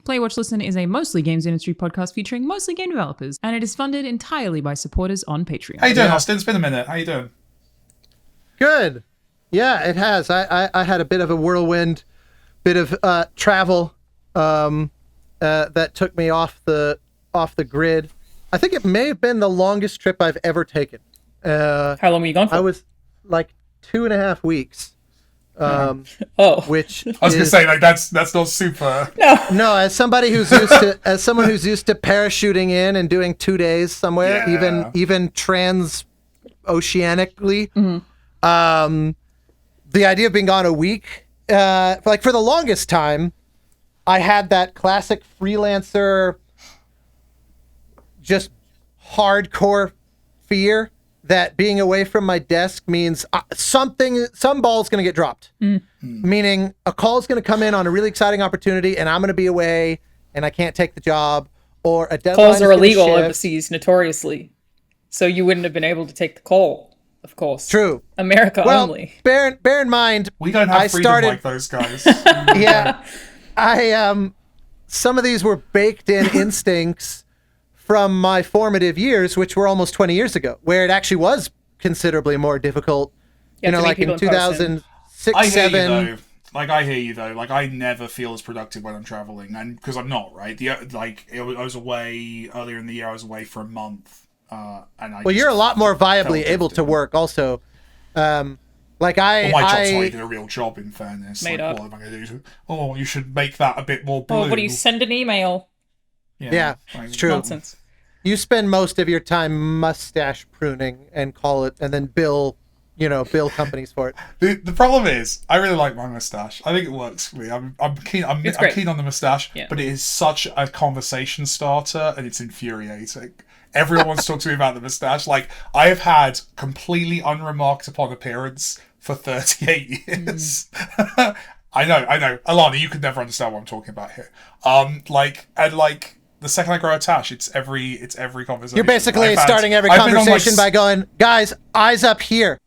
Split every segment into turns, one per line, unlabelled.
Play, Watch, Listen is a mostly games industry podcast featuring mostly game developers, and it is funded entirely by supporters on Patreon.
How you doing, Austin? It's been a minute. How you doing?
Good. Yeah, it has. I had a bit of a whirlwind, bit of travel that took me off the grid. I think it may have been the longest trip I've ever taken.
How long were you gone for?
I was like 2.5 weeks. Which
I was gonna say, like, that's not super.
No, as somebody who's someone who's used to parachuting in and doing 2 days somewhere, even trans-oceanically, the idea of being gone a week, like for the longest time, I had that classic freelancer, just hardcore fear that being away from my desk means some ball's going to get dropped. Meaning a call's going to come in on a really exciting opportunity and I'm going to be away and I can't take the job, or a deadline.
Calls are illegal overseas, notoriously. So you wouldn't have been able to take the call, of course.
True.
America only.
Bear in mind,
we don't have freedom like those guys.
Yeah. Some of these were baked in instincts from my formative years, which were almost 20 years ago, where it actually was considerably more difficult. You know, like in 2006, 2007.
I hear you though. Like, I never feel as productive when I'm traveling, and because I'm not, right. I was away earlier in the year. I was away for a month,
you're a lot more viably able to work, also.
My job's not even a real job, in fairness.
Made up.
What am I going to do? Oh, you should make that a bit more blue.
Oh, but you send an email.
Yeah, it's true.
Nonsense.
You spend most of your time mustache pruning and then bill companies for it.
The problem is, I really like my mustache. I think it works for me. I'm keen. I'm keen on the mustache, but it is such a conversation starter, and it's infuriating. Everyone wants to talk to me about the mustache. Like, I have had completely unremarked upon appearance for 38 years. I know. Alana, you could never understand what I'm talking about here. The second I grow a tash, it's every conversation.
You're basically starting every conversation by going, guys, eyes up here.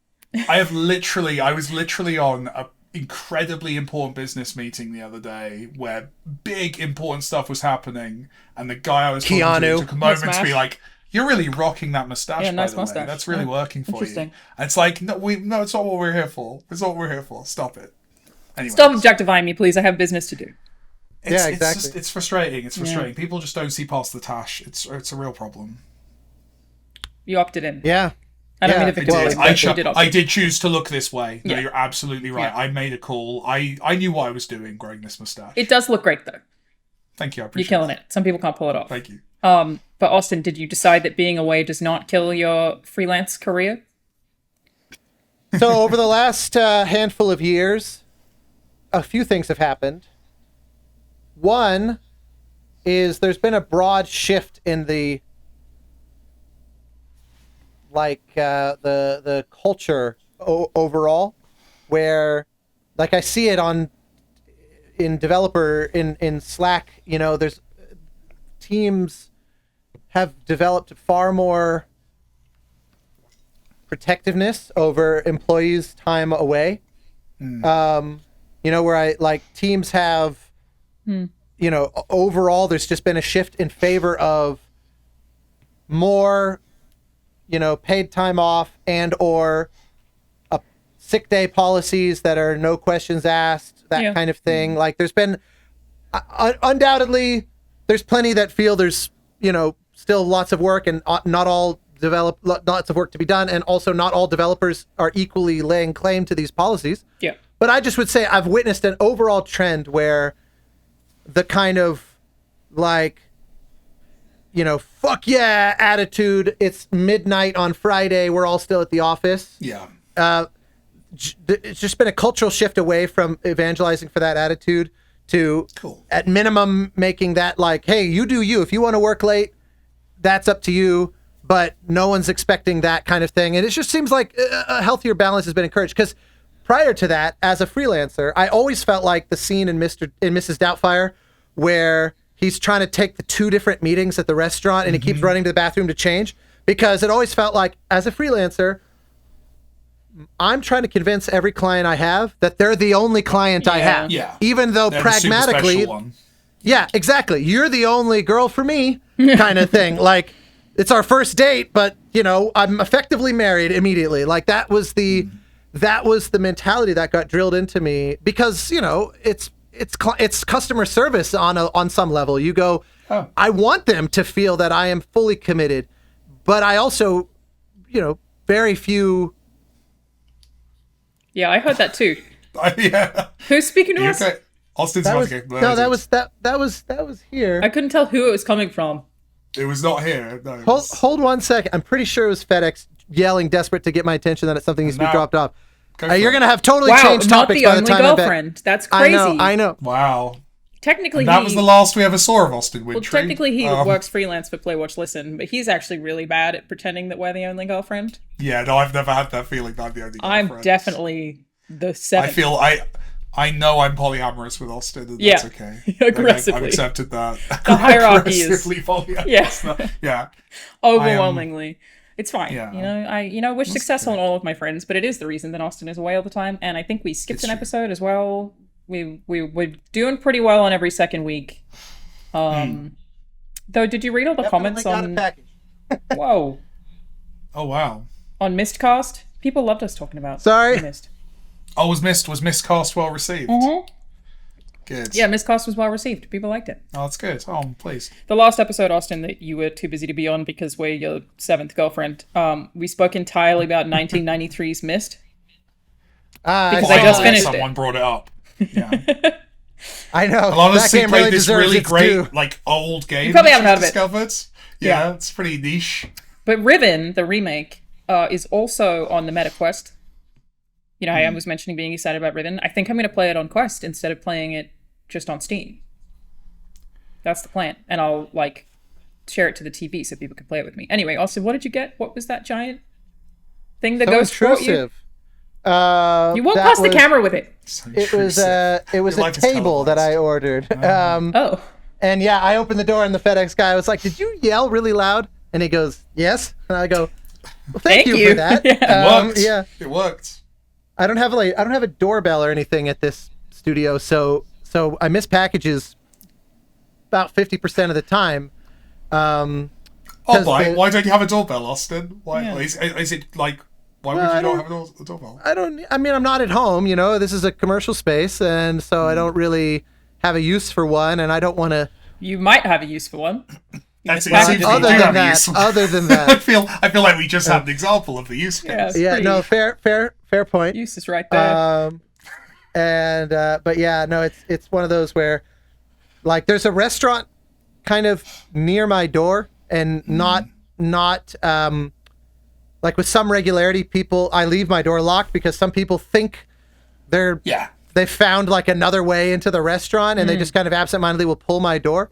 I was literally on a incredibly important business meeting the other day where big important stuff was happening, and the guy I was talking to took a moment to be like, "You're really rocking that mustache.
Yeah, nice
by the
mustache.
way. That's really working for you." And it's like, no, it's not what we're here for. It's not what we're here for. Stop it. Anyway,
stop objectifying me, please. I have business to do.
Exactly.
It's frustrating. It's frustrating. People just don't see past the tash. It's a real problem.
You opted in.
Yeah.
I don't mean to victimize,
I did choose to look this way. No, you're absolutely right.
Yeah.
I made a call. I knew what I was doing growing this mustache.
It does look great, though.
Thank you. I appreciate
You're killing it. Some people can't pull it off.
Thank you.
But Austin, did you decide that being away does not kill your freelance career?
So over the last handful of years, a few things have happened. One is there's been a broad shift in the the culture overall, where I see it in Slack, there's teams have developed far more protectiveness over employees' time away. Where teams have overall there's just been a shift in favor of more paid time off and or sick day policies that are no questions asked, that kind of thing. Like, there's been undoubtedly there's plenty that feel there's still lots of work and lots of work to be done, and also not all developers are equally laying claim to these policies. But I just would say I've witnessed an overall trend where the kind of fuck yeah attitude, it's midnight on Friday, we're all still at the office. It's just been a cultural shift away from evangelizing for that attitude to, at minimum, making that hey, you do you. If you want to work late, that's up to you, but no one's expecting that kind of thing. And it just seems like a healthier balance has been encouraged, because prior to that, as a freelancer, I always felt like the scene in Mrs. Doubtfire where he's trying to take the 2 different meetings at the restaurant and he keeps running to the bathroom to change, because it always felt like, as a freelancer, I'm trying to convince every client I have that they're the only client I have.
Yeah.
Even though pragmatically, Yeah, exactly. You're the only girl for me, kind of thing. Like, it's our first date, but I'm effectively married immediately. Like that was the mentality that got drilled into me because it's customer service on some level. You go, I want them to feel that I am fully committed, but I also, very few.
Yeah, I heard that too.
Yeah.
Who's speaking to us?
Okay. Austin's
That was, no, that was here.
I couldn't tell who it was coming from.
It was not here. No,
Hold 1 second. I'm pretty sure it was FedEx yelling, desperate to get my attention that something needs to be dropped off. You're gonna have totally changed topics by the time
not the only girlfriend. That's crazy.
I know.
Wow.
Technically,
that was the last we ever saw of Austin Wintry.
Well, technically, he works freelance for Play, Watch, Listen, but he's actually really bad at pretending that we're the only girlfriend.
Yeah, no, I've never had that feeling that I'm the only girlfriend.
I'm definitely the seventh.
I know I'm polyamorous with Austin, and that's okay.
Aggressively.
I've accepted that.
The hierarchy is
polyamorous. Yeah.
Overwhelmingly. It's fine.
Yeah.
I wish success on all of my friends, but it is the reason that Austin is away all the time. And I think we skipped an episode as well. We're doing pretty well on every second week. Though, did you read all the comments on? Whoa.
Oh wow.
On Mistcast, people loved us talking about.
Sorry.
Mist.
Oh, was Mistcast well received?
Mm-hmm.
Good.
Yeah, Mistcast was well received. People liked it.
Oh, that's good. Oh, I'm pleased.
The last episode, Austin, that you were too busy to be on because we're your seventh girlfriend. We spoke entirely about 1993's Mist. Because I just finished
someone brought it up. Yeah.
I know.
A lot of us played
really
this really great, old game.
You probably haven't heard of it.
Discovered. Yeah, it's pretty niche.
But Riven, the remake, is also on the Meta Quest. I was mentioning being excited about Riven. I think I'm going to play it on Quest instead of playing it just on Steam. That's the plan. And I'll, share it to the TV so people can play it with me. Anyway, Austin, what did you get? What was that giant thing that Ghost brought you? You walked past the camera with it.
So it was a table that I ordered. And yeah, I opened the door and the FedEx guy was like, "Did you yell really loud?" And he goes, "Yes." And I go, "Well, thank you for that."
It worked.
I don't have a doorbell or anything at this studio, so I miss packages about 50% of the time.
Why don't you have a doorbell, Austin? Why is it like? Why would you not have a doorbell?
I'm not at home, this is a commercial space, and so I don't really have a use for one, and I don't want to...
You might have a use for one.
Other than that.
I feel like we just had an example of the use case.
No, fair point.
Use is right there.
But yeah, no, it's one of those where, there's a restaurant kind of near my door, and not with some regularity, I leave my door locked because some people think they found another way into the restaurant, and they just kind of absentmindedly will pull my door.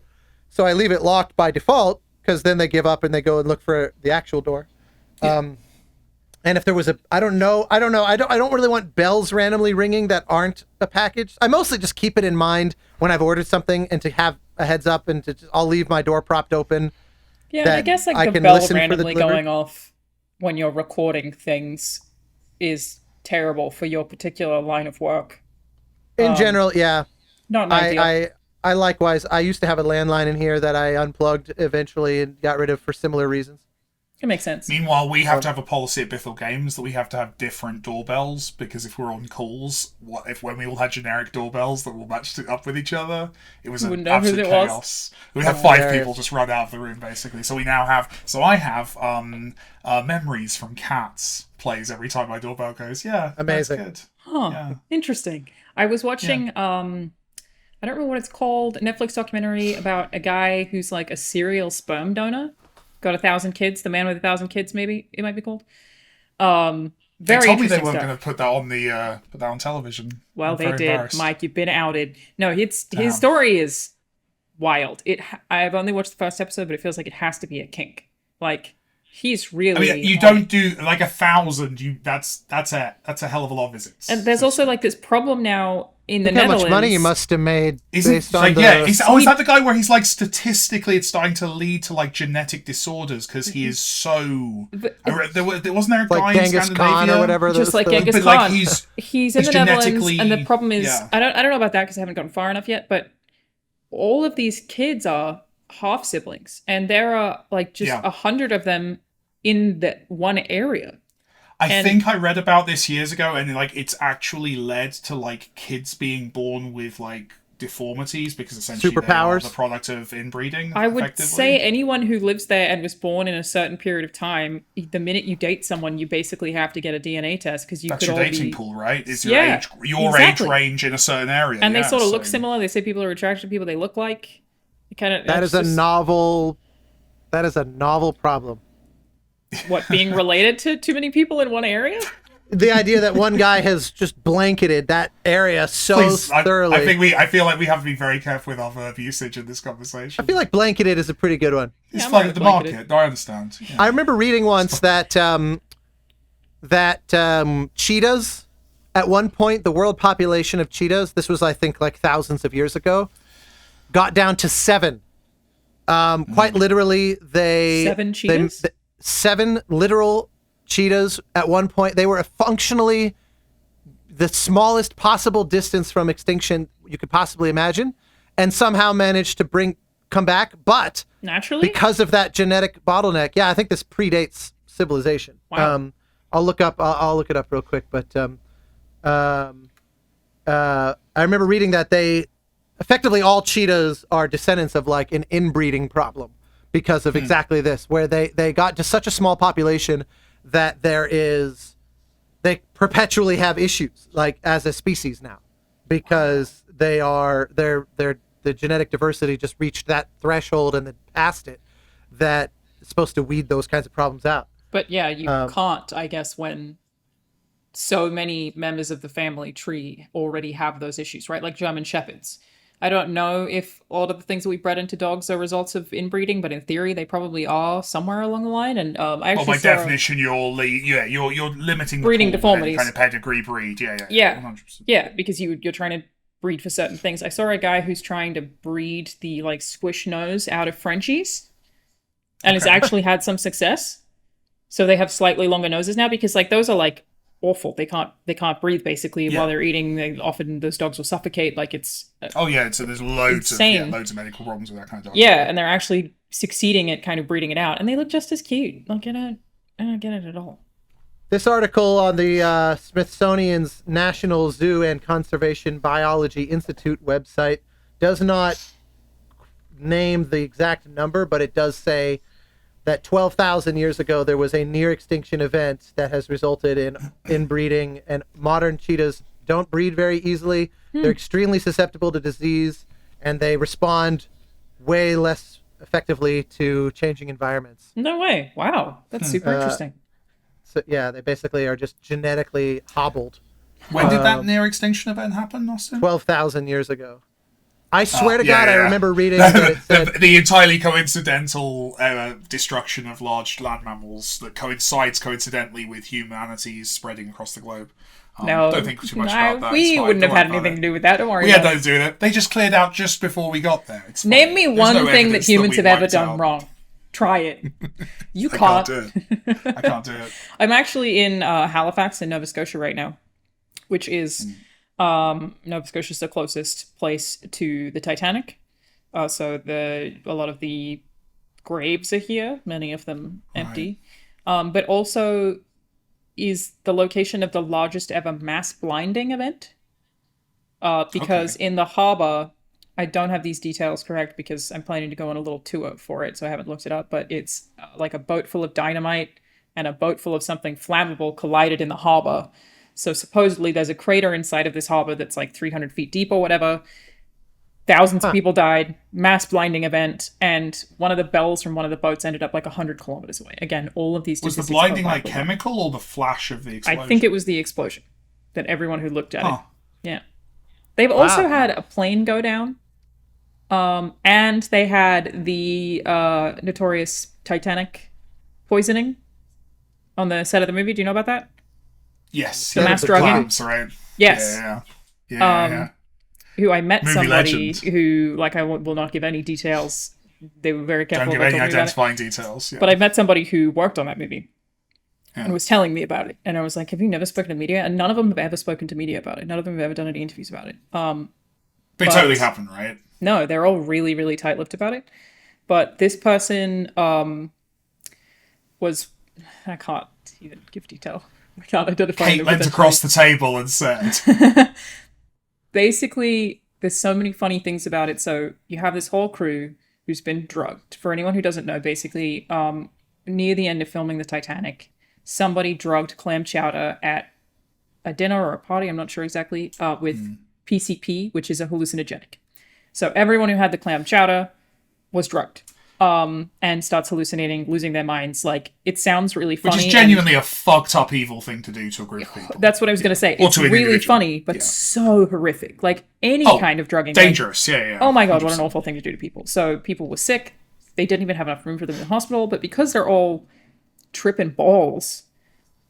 So I leave it locked by default because then they give up and they go and look for the actual door. And if there was I don't really want bells randomly ringing that aren't a package. I mostly just keep it in mind when I've ordered something and to have a heads up, and I'll leave my door propped open.
Yeah, I guess the bell randomly going off when you're recording things is terrible for your particular line of work.
In general, yeah.
Not ideal.
I likewise, I used to have a landline in here that I unplugged eventually and got rid of for similar reasons.
It makes sense.
Meanwhile, we have to have a policy at Bithell Games that we have to have different doorbells, because if we're on calls, when we all had generic doorbells that all matched up with each other, it was an absolute chaos. We'd have 5 people just run out of the room, basically. So I have Memories from Cats plays every time my doorbell goes. Yeah,
amazing.
That's good.
Huh. Yeah. Interesting. I was watching I don't remember what it's called, a Netflix documentary about a guy who's a serial sperm donor. Got 1,000 kids, the man with 1,000 kids, maybe it might be called. Very
they told me they weren't
stuff.
going to put that on television.
Well, they did, Mike. You've been outed. No, his story is wild. I've only watched the first episode, but it feels like it has to be a kink. He's really.
You don't do 1,000. That's a hell of a lot of visits.
And there's also this problem now in the Netherlands.
How much money he must have made based on
is that the guy where he's statistically it's starting to lead to genetic disorders because he is so. There wasn't there a guy in
Genghis
Scandinavia
Khan or whatever.
Just like Genghis Khan. He's in the Netherlands, and the problem is I don't know about that because I haven't gotten far enough yet, but all of these kids are half siblings, and there are like just 100 of them in that one area.
I think I read about this years ago, and like it's actually led to like kids being born with like deformities because essentially they are the product of inbreeding.
I would say anyone who lives there and was born in a certain period of time, the minute you date someone, you basically have to get a DNA test because you
that's
could
your
all
dating
be...
pool, right? It's your age range in a certain area,
and they sort of look similar. They say people are attracted to people they look like.
That is a novel problem.
What, being related to too many people in one area?
The idea that one guy has just blanketed that area thoroughly.
I feel like we have to be very careful with our verb usage in this conversation.
I feel like blanketed is a pretty good one.
It's flooded the market. I understand. Yeah.
I remember reading once that cheetahs, at one point, the world population of cheetahs, this was I think like thousands of years ago, got down to 7. Quite literally,
7 cheetahs?
7 literal cheetahs at one point. They were functionally the smallest possible distance from extinction you could possibly imagine, and somehow managed to come back, but
naturally
because of that genetic bottleneck. Yeah, I think this predates civilization.
Wow.
I'll look it up real quick, but I remember reading that effectively all cheetahs are descendants of like an inbreeding problem because of exactly this, where they got to such a small population that they perpetually have issues like as a species now, because the genetic diversity just reached that threshold and then past it that is supposed to weed those kinds of problems out.
But yeah, you can't, I guess, when so many members of the family tree already have those issues, right? Like German Shepherds. I don't know if all of the things that we bred into dogs are results of inbreeding, but in theory, they probably are somewhere along the line. And I actually
by definition, you're limiting
breeding
the
deformities,
kind of pedigree breed. Yeah,
100%. Yeah, because you're trying to breed for certain things. I saw a guy who's trying to breed the like squish nose out of Frenchies, and has actually had some success. So they have slightly longer noses now because like those are like awful. They can't breathe basically while they're eating. Often those dogs will suffocate. Like it's
so there's loads of medical problems with that kind of dog.
Yeah, and they're actually succeeding at kind of breeding it out, and they look just as cute. Like I don't get it at all.
This article on the Smithsonian's National Zoo and Conservation Biology Institute website does not name the exact number, but it does say that 12,000 years ago, there was a near extinction event that has resulted in inbreeding, and modern cheetahs don't breed very easily. They're extremely susceptible to disease, and they respond way less effectively to changing environments.
No way. Wow. That's super interesting.
So yeah, they basically are just genetically hobbled.
When did that near extinction event happen, Austin?
12,000 years ago. I swear to God, I remember reading that it said...
the entirely coincidental destruction of large land mammals that coincides coincidentally with humanity's spreading across the globe. Don't think too much about that.
We wouldn't have had anything to do with that. Don't worry.
We had nothing to do with it. They just cleared out just before we got there.
Name me one thing that humans have ever done wrong. Try it. You can't.
I can't do it.
I'm actually in Halifax in Nova Scotia right now, which is... Nova Scotia is the closest place to the Titanic. So a lot of the graves are here, many of them empty. Right. But also is the location of the largest ever mass blinding event. Because in the harbour, I don't have these details correct because I'm planning to go on a little tour for it, so I haven't looked it up, but it's like a boat full of dynamite and a boat full of something flammable collided in the harbour. So supposedly there's a crater inside of this harbor that's like 300 feet deep or whatever. Thousands of people died, mass blinding event, and one of the bells from one of the boats ended up like 100 kilometers away. Again, all of these
statistics... Was the blinding like chemical or the flash of the explosion?
I think it was the explosion that everyone who looked at it. Yeah. They've also had a plane go down, and they had the notorious Titanic poisoning on the set of the movie. Do you know about that?
Yes,
the mass drugging,
right?
Yes,
yeah.
Who I met
movie
somebody
legend.
Who, like, I will not give any details. They were very careful.
Don't give any identifying details. Yeah.
But I met somebody who worked on that movie and was telling me about it, and I was like, "Have you never spoken to media?" And none of them have ever spoken to media about it. None of them have ever done any interviews about it.
They totally happened, right?
No, they're all really, really tight-lipped about it. But this person was... I can't even give detail. I can't identify.
Kate leant across the table and said...
Basically, there's so many funny things about it. So you have this whole crew who's been drugged. For anyone who doesn't know, basically, near the end of filming the Titanic, somebody drugged clam chowder at a dinner or a party, I'm not sure exactly, with PCP, which is a hallucinogenic. So everyone who had the clam chowder was drugged. And starts hallucinating, losing their minds. Like, it sounds really funny.
Which is genuinely a fucked up evil thing to do to a group of people.
That's what I was going to say. It's really funny, but so horrific. Like, any kind of drugging.
Dangerous, yeah.
Oh my god, 100%. What an awful thing to do to people. So people were sick. They didn't even have enough room for them in the hospital. But because they're all tripping balls,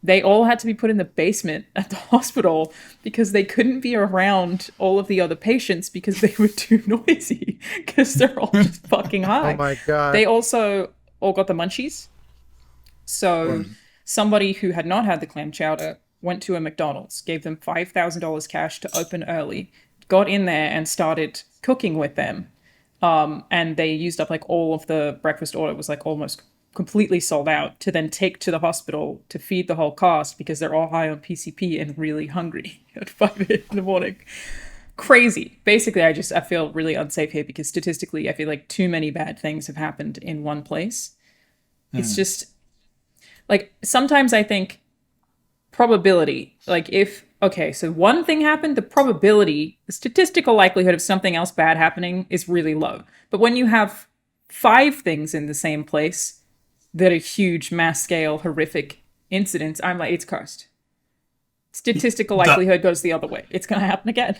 they all had to be put in the basement at the hospital because they couldn't be around all of the other patients because they were too noisy because they're all just fucking high.
Oh my god.
They also all got the munchies. So somebody who had not had the clam chowder went to a McDonald's, gave them $5,000 cash to open early, got in there and started cooking with them. And they used up like all of the breakfast order. It was like almost completely sold out to then take to the hospital to feed the whole cast because they're all high on PCP and really hungry at 5 in the morning. Crazy. Basically, I feel really unsafe here because statistically, I feel like too many bad things have happened in one place. It's just like, sometimes I think probability, like so one thing happened, the statistical likelihood of something else bad happening is really low. But when you have 5 things in the same place that are huge, mass scale, horrific incidents, I'm like, it's cursed. Statistical likelihood goes the other way. It's going to happen again.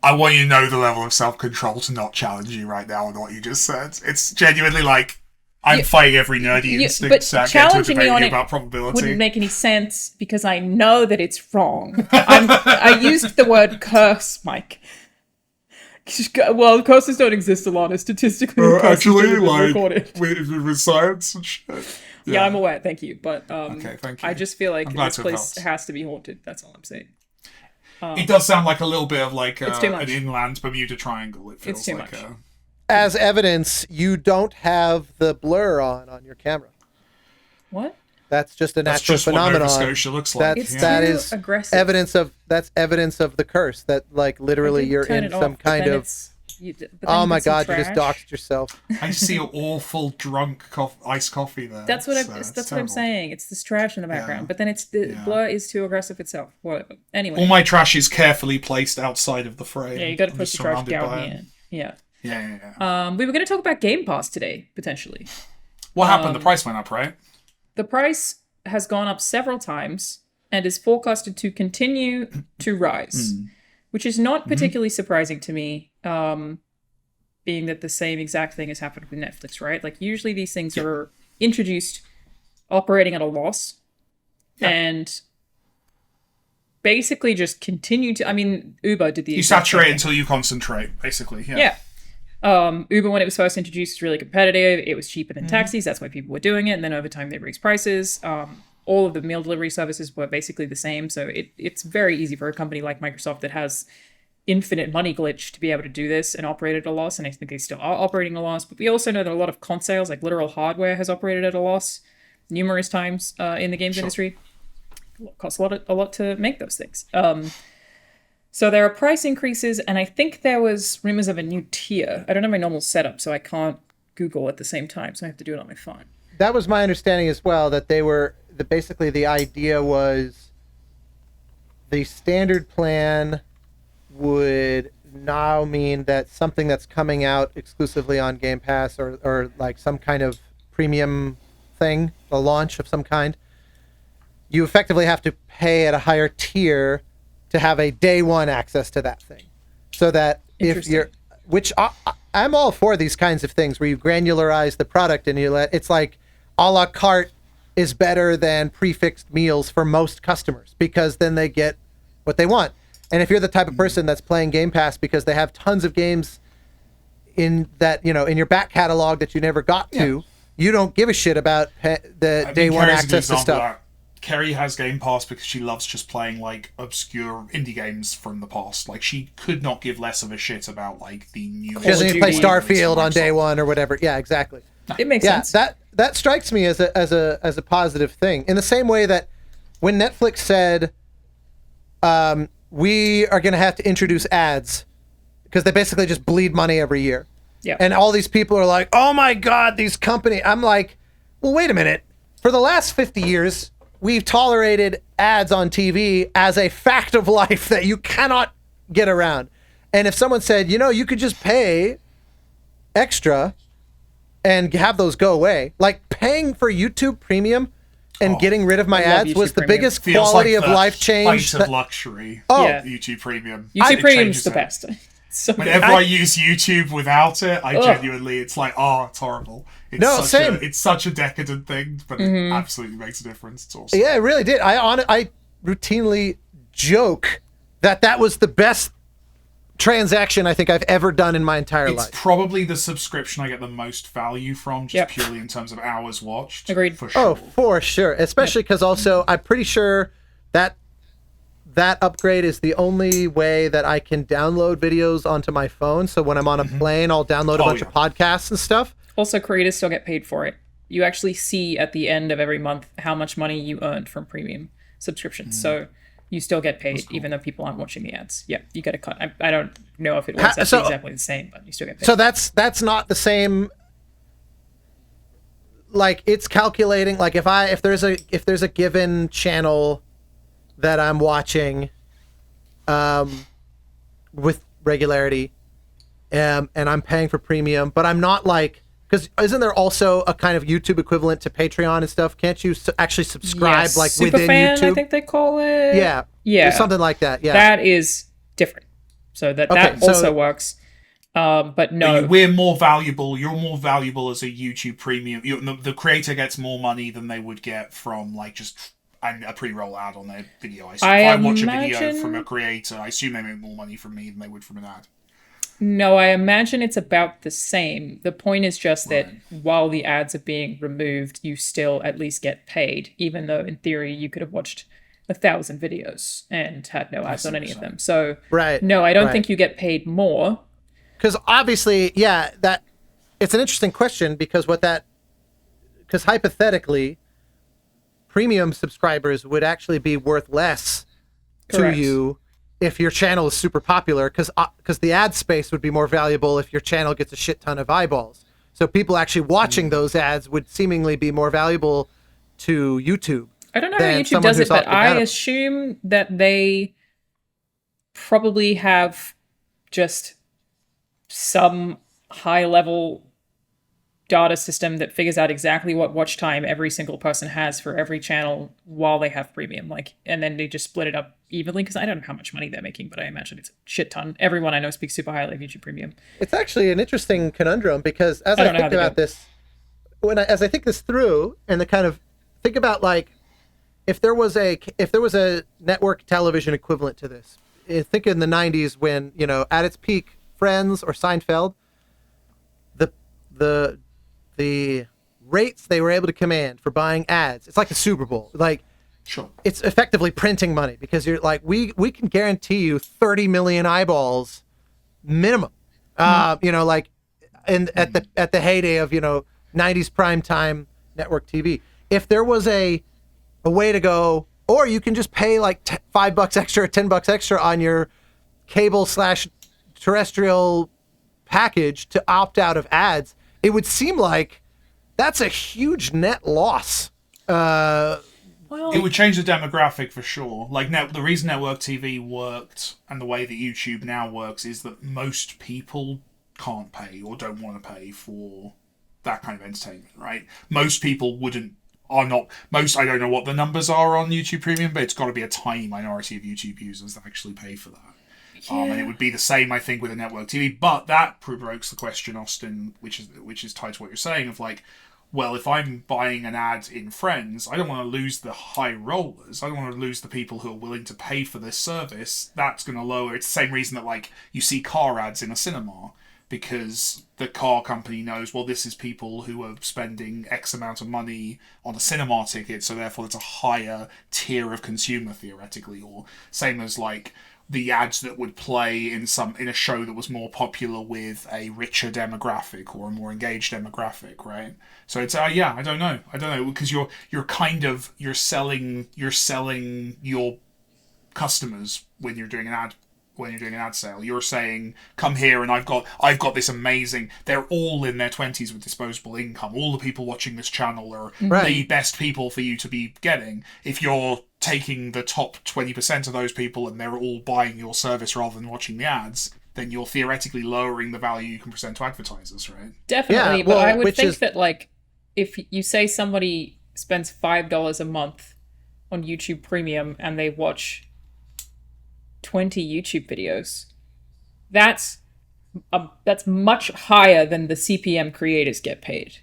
I want you to know the level of self-control to not challenge you right now on what you just said. It's genuinely like, I'm fighting every nerdy instinct to get to debate you about probability.
Wouldn't make any sense because I know that it's wrong. I used the word curse, Mike. Well, curses don't exist a lot. Statistically,
actually, like with science and shit.
Yeah, I'm aware. Thank you, but
okay, thank you.
I just feel like this place has to be haunted. That's all I'm saying.
It does sound like a little bit of like an inland Bermuda Triangle. It feels
it's too
like
much.
As evidence, you don't have the blur on your camera.
What?
That's just a natural phenomenon.
What Nova Scotia looks like.
That is
aggressive.
evidence of the curse. That like literally you're in some kind of. Oh my god! You just doxed yourself.
I see an awful drunk iced coffee there.
That's what I'm saying. It's this trash in the background, but then the blur is too aggressive itself. Whatever. Anyway,
all my trash is carefully placed outside of the frame.
Yeah, you got to push the trash down here. Yeah. We were going to talk about Game Pass today, potentially.
What happened? The price went up, right?
The price has gone up several times and is forecasted to continue to rise, which is not particularly surprising to me, being that the same exact thing has happened with Netflix, right? Like, usually these things are introduced operating at a loss and basically just continue to... I mean, Uber did the...
You saturate until you concentrate, basically. Yeah.
Uber, when it was first introduced, was really competitive. It was cheaper than taxis. That's why people were doing it. And then over time, they raised prices. All of the meal delivery services were basically the same. So it's very easy for a company like Microsoft that has infinite money glitch to be able to do this and operate at a loss. And I think they still are operating at a loss. But we also know that a lot of consales, like literal hardware, has operated at a loss numerous times in the games industry. It costs a lot to make those things. So there are price increases, and I think there was rumors of a new tier. I don't have my normal setup, so I can't Google at the same time, so I have to do it on my phone.
That was my understanding as well, that basically the idea was the standard plan would now mean that something that's coming out exclusively on Game Pass or like some kind of premium thing, a launch of some kind, you effectively have to pay at a higher tier to have a day one access to that thing. So that if you're, which I'm all for these kinds of things where you granularize the product and it's like a la carte is better than prefixed meals for most customers because then they get what they want. And if you're the type of person that's playing Game Pass because they have tons of games in that, in your back catalog that you never got to, you don't give a shit about the day one access to stuff.
Kerry has Game Pass because she loves just playing like obscure indie games from the past. Like she could not give less of a shit about like the new.
She doesn't even play Starfield on day one or whatever. Yeah, exactly.
It makes sense.
That strikes me as a positive thing. In the same way that when Netflix said, we are going to have to introduce ads because they basically just bleed money every year.
Yeah.
And all these people are like, oh my God, these companies. I'm like, well, wait a minute. For the last 50 years, we've tolerated ads on TV as a fact of life that you cannot get around. And if someone said, you could just pay extra and have those go away, like paying for YouTube Premium and getting rid of my ads was the biggest quality of life change.
Height of luxury. YouTube Premium.
YouTube Premium's the best. So
whenever I use YouTube without it, I genuinely, it's like, it's horrible. It's such a decadent thing, but it absolutely makes a difference. It's awesome.
Yeah, it really did. I routinely joke that was the best transaction I think I've ever done in my entire life.
It's probably the subscription I get the most value from, just purely in terms of hours watched.
Agreed.
For sure.
Oh, for sure. Especially because also I'm pretty sure that upgrade is the only way that I can download videos onto my phone. So when I'm on a plane, I'll download a bunch of podcasts and stuff.
Also, creators still get paid for it. You actually see at the end of every month how much money you earned from premium subscriptions. So you still get paid, even though people aren't watching the ads. Yeah, you get a cut. I don't know if it works exactly the same, but you still get paid.
So that's not the same. Like it's calculating. Like if there's a given channel that I'm watching, with regularity, and I'm paying for premium, but I'm not like. Because isn't there also a kind of YouTube equivalent to Patreon and stuff? Can't you actually subscribe within
Superfan,
YouTube?
I think they call it.
Yeah. Something like that. Yeah.
That is different. So that also works. But no.
We're more valuable. You're more valuable as a YouTube Premium. The creator gets more money than they would get from just a pre-roll ad on their video. If I watch a video from a creator, I assume they make more money from me than they would from an ad.
No, I imagine it's about the same. The point is just that while the ads are being removed, you still at least get paid, even though in theory you could have watched 1,000 videos and had no ads on any of them. So no, I don't think you get paid more.
Because obviously, that it's an interesting question because hypothetically, premium subscribers would actually be worth less to you if your channel is super popular, because the ad space would be more valuable if your channel gets a shit ton of eyeballs. So people actually watching those ads would seemingly be more valuable to YouTube.
I don't know how YouTube does it, but I assume that they probably have just some high-level data system that figures out exactly what watch time every single person has for every channel while they have premium, and then they just split it up evenly, because I don't know how much money they're making, but I imagine it's a shit ton. Everyone I know speaks super highly of YouTube Premium. It's
actually an interesting conundrum, because as I think about this, as I think this through, and the kind of think about if there was a network television equivalent to this, think in the 90s when, at its peak, Friends or Seinfeld, the rates they were able to command for buying ads, it's like the Super Bowl.
Sure.
It's effectively printing money, because you're we can guarantee you 30 million eyeballs minimum. At the heyday of 90s primetime network TV. If there was a way to go, or you can just pay $5 extra or $10 extra on your cable/terrestrial package to opt out of ads, it would seem like that's a huge net loss.
It would change the demographic for sure. The reason network TV worked and the way that YouTube now works is that most people can't pay or don't want to pay for that kind of entertainment, right? Most people I don't know what the numbers are on YouTube Premium, but it's got to be a tiny minority of YouTube users that actually pay for that. And it would be the same, I think, with a network TV. But that provokes the question, Austin, which is tied to what you're saying, of if I'm buying an ad in Friends, I don't want to lose the high rollers. I don't want to lose the people who are willing to pay for this service. That's going to lower. It's the same reason that you see car ads in a cinema. because the car company knows, well, this is people who are spending X amount of money on a cinema ticket, so therefore it's a higher tier of consumer, theoretically. Or same as like the ads that would play in a show that was more popular with a richer demographic or a more engaged demographic, right? So it's I don't know, because you're selling your customers when you're doing an ad sale. You're saying, come here and I've got this amazing, they're all in their 20s with disposable income. All the people watching this channel are the best people for you to be getting. If you're taking the top 20% of those people and they're all buying your service rather than watching the ads, then you're theoretically lowering the value you can present to advertisers, right?
Definitely, yeah, but I would think that, like, if you say somebody spends $5 a month on YouTube Premium and they watch 20 YouTube videos, that's much higher than the CPM creators get paid,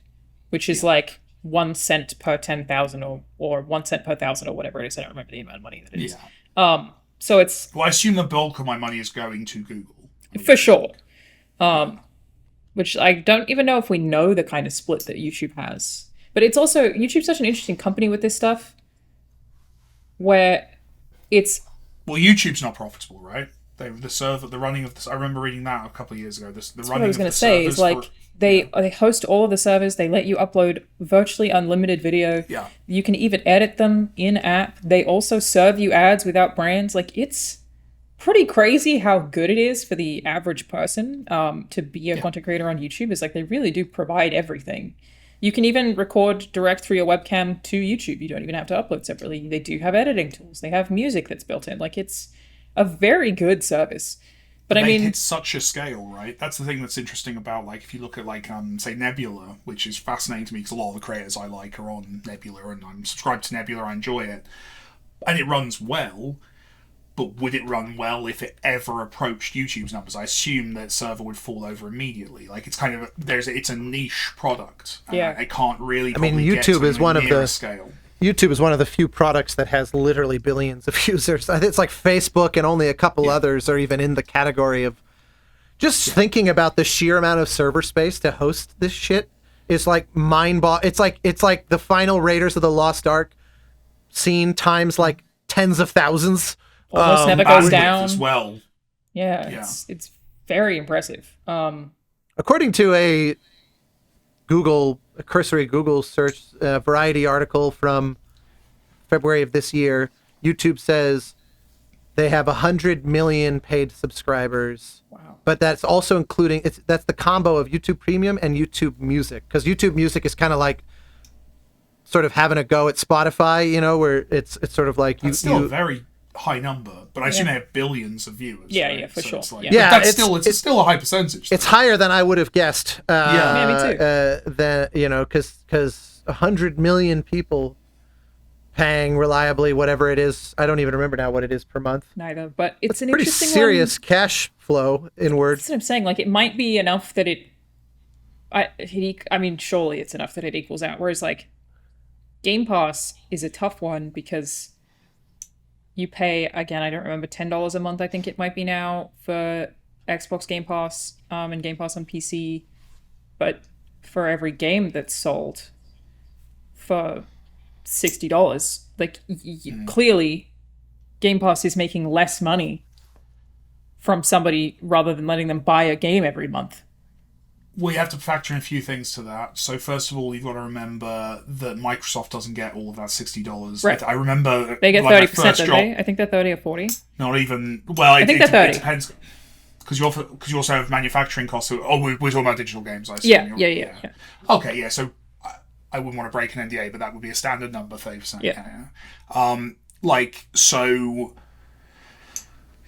which is like 1 cent per 10,000 or 1 cent per 1,000 or whatever it is. I don't remember the amount of money that it is. So it's...
Well, I assume the bulk of my money is going to Google.
For sure. Which I don't even know if we know the kind of split that YouTube has. But it's also... YouTube's such an interesting company with this stuff, where it's...
Well, YouTube's not profitable, right? The running of this... I remember reading that a couple of years ago. That's what I was going to say.
Is like... They host all of the servers. They let you upload virtually unlimited video.
Yeah.
You can even edit them in-app. They also serve you ads without brands. Like, it's pretty crazy how good it is for the average person to be a content creator on YouTube. It's like they really do provide everything. You can even record direct through your webcam to YouTube. You don't even have to upload separately. They do have editing tools. They have music that's built in. Like, it's a very good service. But I mean,
hit such a scale, right? That's the thing that's interesting about, like, if you look at, like, say Nebula, which is fascinating to me because a lot of the creators I like are on Nebula, and I'm subscribed to Nebula, I enjoy it, and it runs well. But would it run well if it ever approached YouTube's numbers? I assume that server would fall over immediately. Like, it's kind of it's a niche product.
Yeah,
it can't really.
I mean, YouTube is one of the scale. YouTube is one of the few products that has literally billions of users. It's like Facebook and only a couple others are even in the category of... Just thinking about the sheer amount of server space to host this shit is like it's like the final Raiders of the Lost Ark scene times like tens of thousands.
Almost never goes down
as well.
Yeah. It's very impressive.
According to a cursory Google search Variety article from February of this year, YouTube says they have 100 million paid subscribers.
Wow.
But that's also including, that's the combo of YouTube Premium and YouTube Music, because YouTube Music is kind of like sort of having a go at Spotify, you know, where it's sort of like
it's still a very high number, but I assume they have billions of viewers.
Yeah,
right?
yeah, for sure.
It's like,
it's
still a high percentage.
It's higher than I would have guessed.
Me too.
Than, you know, because 100 million people paying reliably whatever it is. I don't even remember now what it is per month.
Neither, but it's an
pretty
interesting
serious cash flow inward.
That's what I'm saying. Like, it might be enough that I mean, surely it's enough that it equals out. Whereas, like, Game Pass is a tough one because you pay, again, I don't remember, $10 a month, I think it might be now, for Xbox Game Pass and Game Pass on PC. But for every game that's sold for $60, like, clearly Game Pass is making less money from somebody rather than letting them buy a game every month.
We have to factor in a few things to that. So first of all, you've got to remember that Microsoft doesn't get all of that $60.
Right.
I remember
they get 30%, don't they? I think they're 30 or 40.
Not even. Well,
I think they're 30.
It depends because you also have manufacturing costs. We're talking about digital games. I assume.
Yeah.
Okay, yeah. So I wouldn't want to break an NDA, but that would be a standard number, 30%.
Yeah.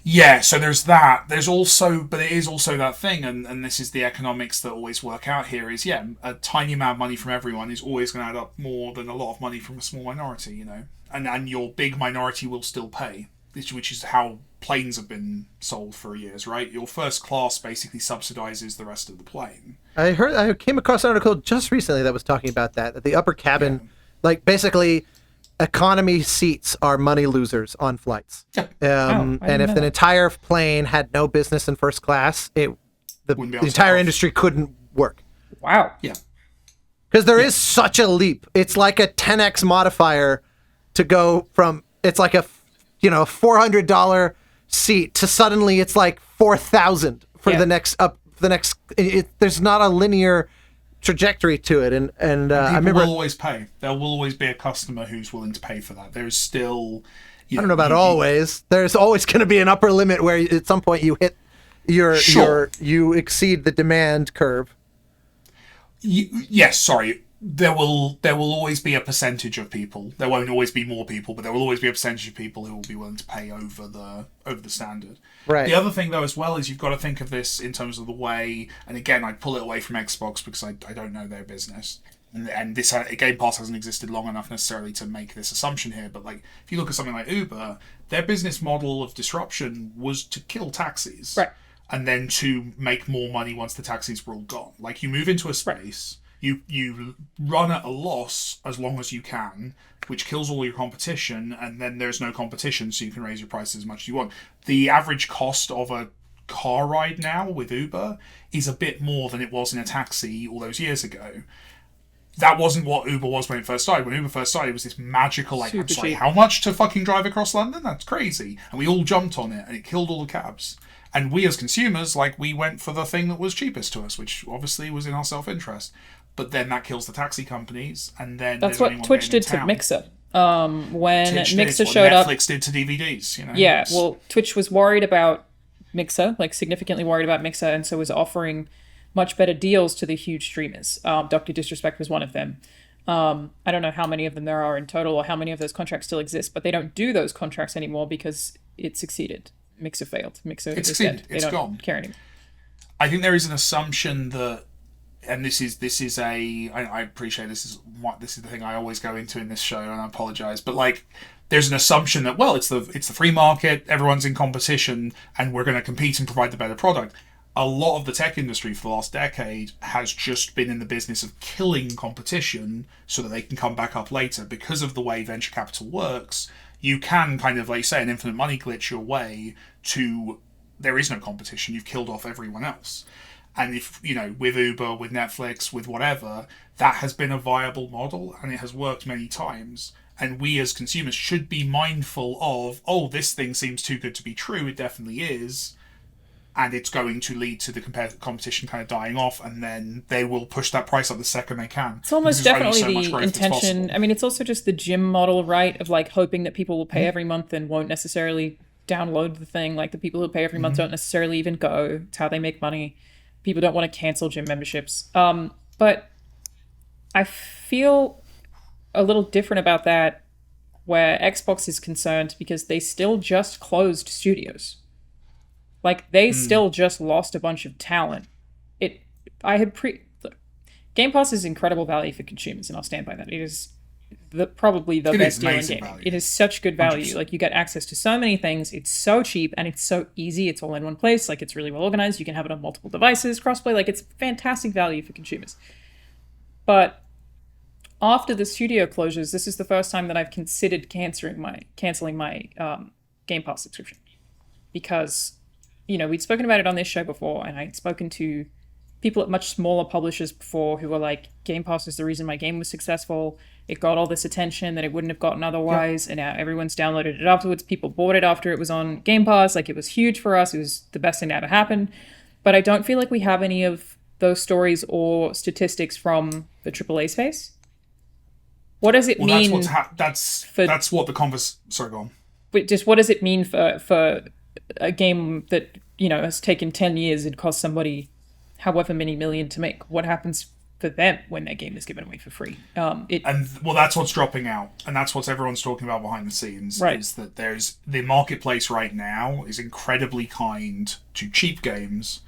Yeah, so there's that. But it is also that thing, and this is the economics that always work out here, is, a tiny amount of money from everyone is always going to add up more than a lot of money from a small minority, you know? And your big minority will still pay, which is how planes have been sold for years, right? Your first class basically subsidizes the rest of the plane.
I came across an article just recently that was talking about that the upper cabin, like, basically... economy seats are money losers on flights. And if an entire plane had no business in first class, the the
Wouldn't be able to
entire
take off.
industry couldn't work.
Wow.
Yeah.
Because there is such a leap. It's like a 10x modifier to go from, it's like a, $400 seat to suddenly it's like 4,000 for the next there's not a linear trajectory to it. And I remember,
will always pay. There will always be a customer who's willing to pay for that. There's still,
I don't know about always. There's always going to be an upper limit where at some point you hit you exceed the demand curve.
Yes, sorry. There will always be a percentage of people. There won't always be more people, but there will always be a percentage of people who will be willing to pay over the standard.
Right.
The other thing though as well is you've got to think of this in terms of the way, and again I'd pull it away from Xbox because I don't know their business. And this Game Pass hasn't existed long enough necessarily to make this assumption here, but like if you look at something like Uber, their business model of disruption was to kill taxis.
Right.
And then to make more money once the taxis were all gone. Like you move into a space, you run at a loss as long as you can, which kills all your competition, and then there's no competition, so you can raise your prices as much as you want. The average cost of a car ride now with Uber is a bit more than it was in a taxi all those years ago. That wasn't what Uber was when it first started. When Uber first started, it was this magical, like,
Super
I'm sorry,
cheap.
how much to fucking drive across London? That's crazy. And we all jumped on it, and it killed all the cabs. And we as consumers, like, we went for the thing that was cheapest to us, which obviously was in our self-interest. But then that kills the taxi companies, and then
That's
there's only
what
one
Twitch
game in
did to
town.
Mixer. When
Twitch
Mixer
did what
showed up,
Netflix did to DVDs,
yeah, well, Twitch was worried about Mixer, like significantly worried about Mixer, and so was offering much better deals to the huge streamers. Dr. Disrespect was one of them. I don't know how many of them there are in total or how many of those contracts still exist, but they don't do those contracts anymore because it succeeded. Mixer failed. Mixer is
succeeded.
dead. They
It's
don't
gone.
care anymore.
I think there is an assumption that, and I appreciate this is the thing I always go into in this show, and I apologize, but like there's an assumption that it's the free market, everyone's in competition, and we're going to compete and provide the better product. A lot of the tech industry for the last decade has just been in the business of killing competition so that they can come back up later. Because of the way venture capital works, you can kind of, like you say, an infinite money glitch your way to there is no competition. You've killed off everyone else. And if, with Uber, with Netflix, with whatever, that has been a viable model and it has worked many times. And we as consumers should be mindful of, this thing seems too good to be true. It definitely is. And it's going to lead to the competition kind of dying off, and then they will push that price up the second they can.
It's almost definitely the intention. I mean, it's also just the gym model, right? Of like hoping that people will pay every month and won't necessarily download the thing. Like the people who pay every month don't necessarily even go. It's how they make money. People don't want to cancel gym memberships. But I feel a little different about that where Xbox is concerned because they still just closed studios. Like, they still just lost a bunch of talent. Look, Game Pass is incredible value for consumers, and I'll stand by that. It is probably the best deal in gaming.
Value.
It is such good value.
100%.
Like, you get access to so many things. It's so cheap, and it's so easy. It's all in one place. Like, it's really well organized. You can have it on multiple devices, crossplay. Like, it's fantastic value for consumers. But after the studio closures, this is the first time that I've considered canceling my Game Pass subscription. Because we'd spoken about it on this show before, and I'd spoken to people at much smaller publishers before who were like, Game Pass is the reason my game was successful. It got all this attention that it wouldn't have gotten otherwise, and now everyone's downloaded it afterwards. People bought it after it was on Game Pass. Like, it was huge for us. It was the best thing that ever happened. But I don't feel like we have any of those stories or statistics from the AAA space. What does it mean?
That's what the converse. Sorry, go on.
But just what does it mean for a game that has taken 10 years and cost somebody however many million to make? What happens for them when their game is given away for free?
That's what's dropping out, and that's what everyone's talking about behind the scenes.
Right.
Is that there's the marketplace right now is incredibly kind to cheap games,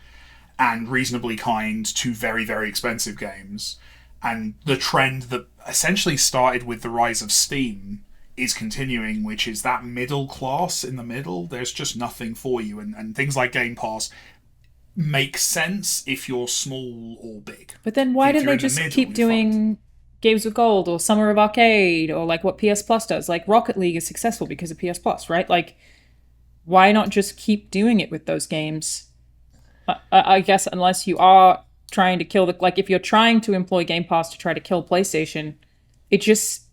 and reasonably kind to very, very expensive games, and the trend that essentially started with the rise of Steam is continuing, which is that middle class in the middle. There's just nothing for you, and things like Game Pass make sense if you're small or big.
But then why didn't they just keep doing Games with Gold or Summer of Arcade or like what PS Plus does? Like Rocket League is successful because of PS Plus, right? Like, why not just keep doing it with those games? I guess unless you are trying to kill like if you're trying to employ Game Pass to try to kill PlayStation, it just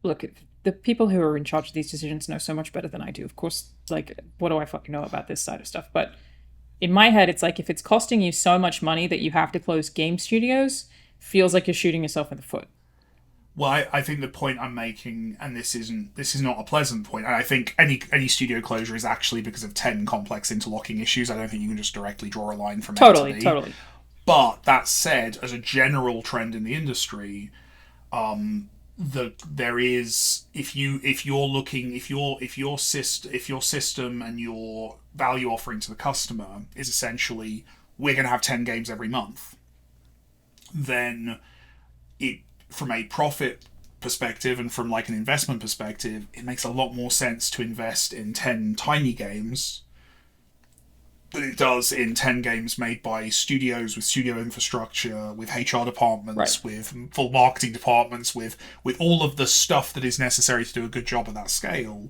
look. The people who are in charge of these decisions know so much better than I do. Of course, like, what do I fucking know about this side of stuff? But in my head, it's like if it's costing you so much money that you have to close game studios, feels like you're shooting yourself in the foot.
Well, I think the point I'm making, and this is not a pleasant point, and I think any studio closure is actually because of 10 complex interlocking issues. I don't think you can just directly draw a line from A to B.
Totally.
But that said, as a general trend in the industry, there is if your system and your value offering to the customer is essentially we're going to have 10 games every month, then it, from a profit perspective and from like an investment perspective, it makes a lot more sense to invest in 10 tiny games than it does in 10 games made by studios with studio infrastructure, with HR departments, with full marketing departments, with all of the stuff that is necessary to do a good job at that scale.